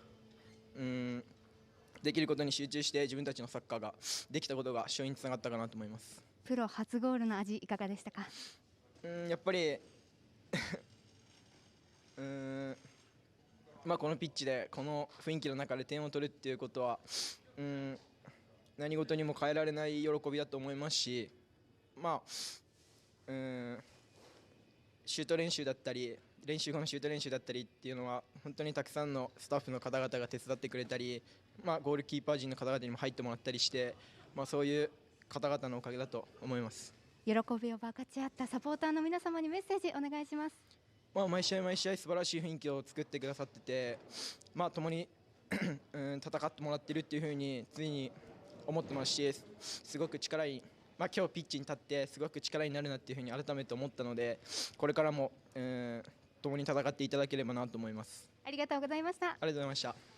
できることに集中して自分たちのサッカーができたことが勝因につながったかなと思います。プロ初ゴールの味いかがでしたか。やっぱりこのピッチでこの雰囲気の中で点を取るっていうことは何事にも変えられない喜びだと思いますし、シュート練習だったり練習後のシュート練習だったりっていうのは本当にたくさんのスタッフの方々が手伝ってくれたり、ゴールキーパー陣の方々にも入ってもらったりして、そういう方々のおかげだと思います。喜びを分かち合ったサポーターの皆様にメッセージお願いします。毎試合毎試合素晴らしい雰囲気を作ってくださってて、共に戦ってもらってるっていうふうについに思ってますし、すごく力に今日ピッチに立ってすごく力になるなっていうふうに改めて思ったので、これからも、共に戦っていただければなと思います。ありがとうございました。ありがとうございました。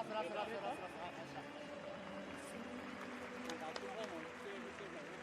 ラスラスラスラスラス、はい、なんかあっちの方もテーブルしてるから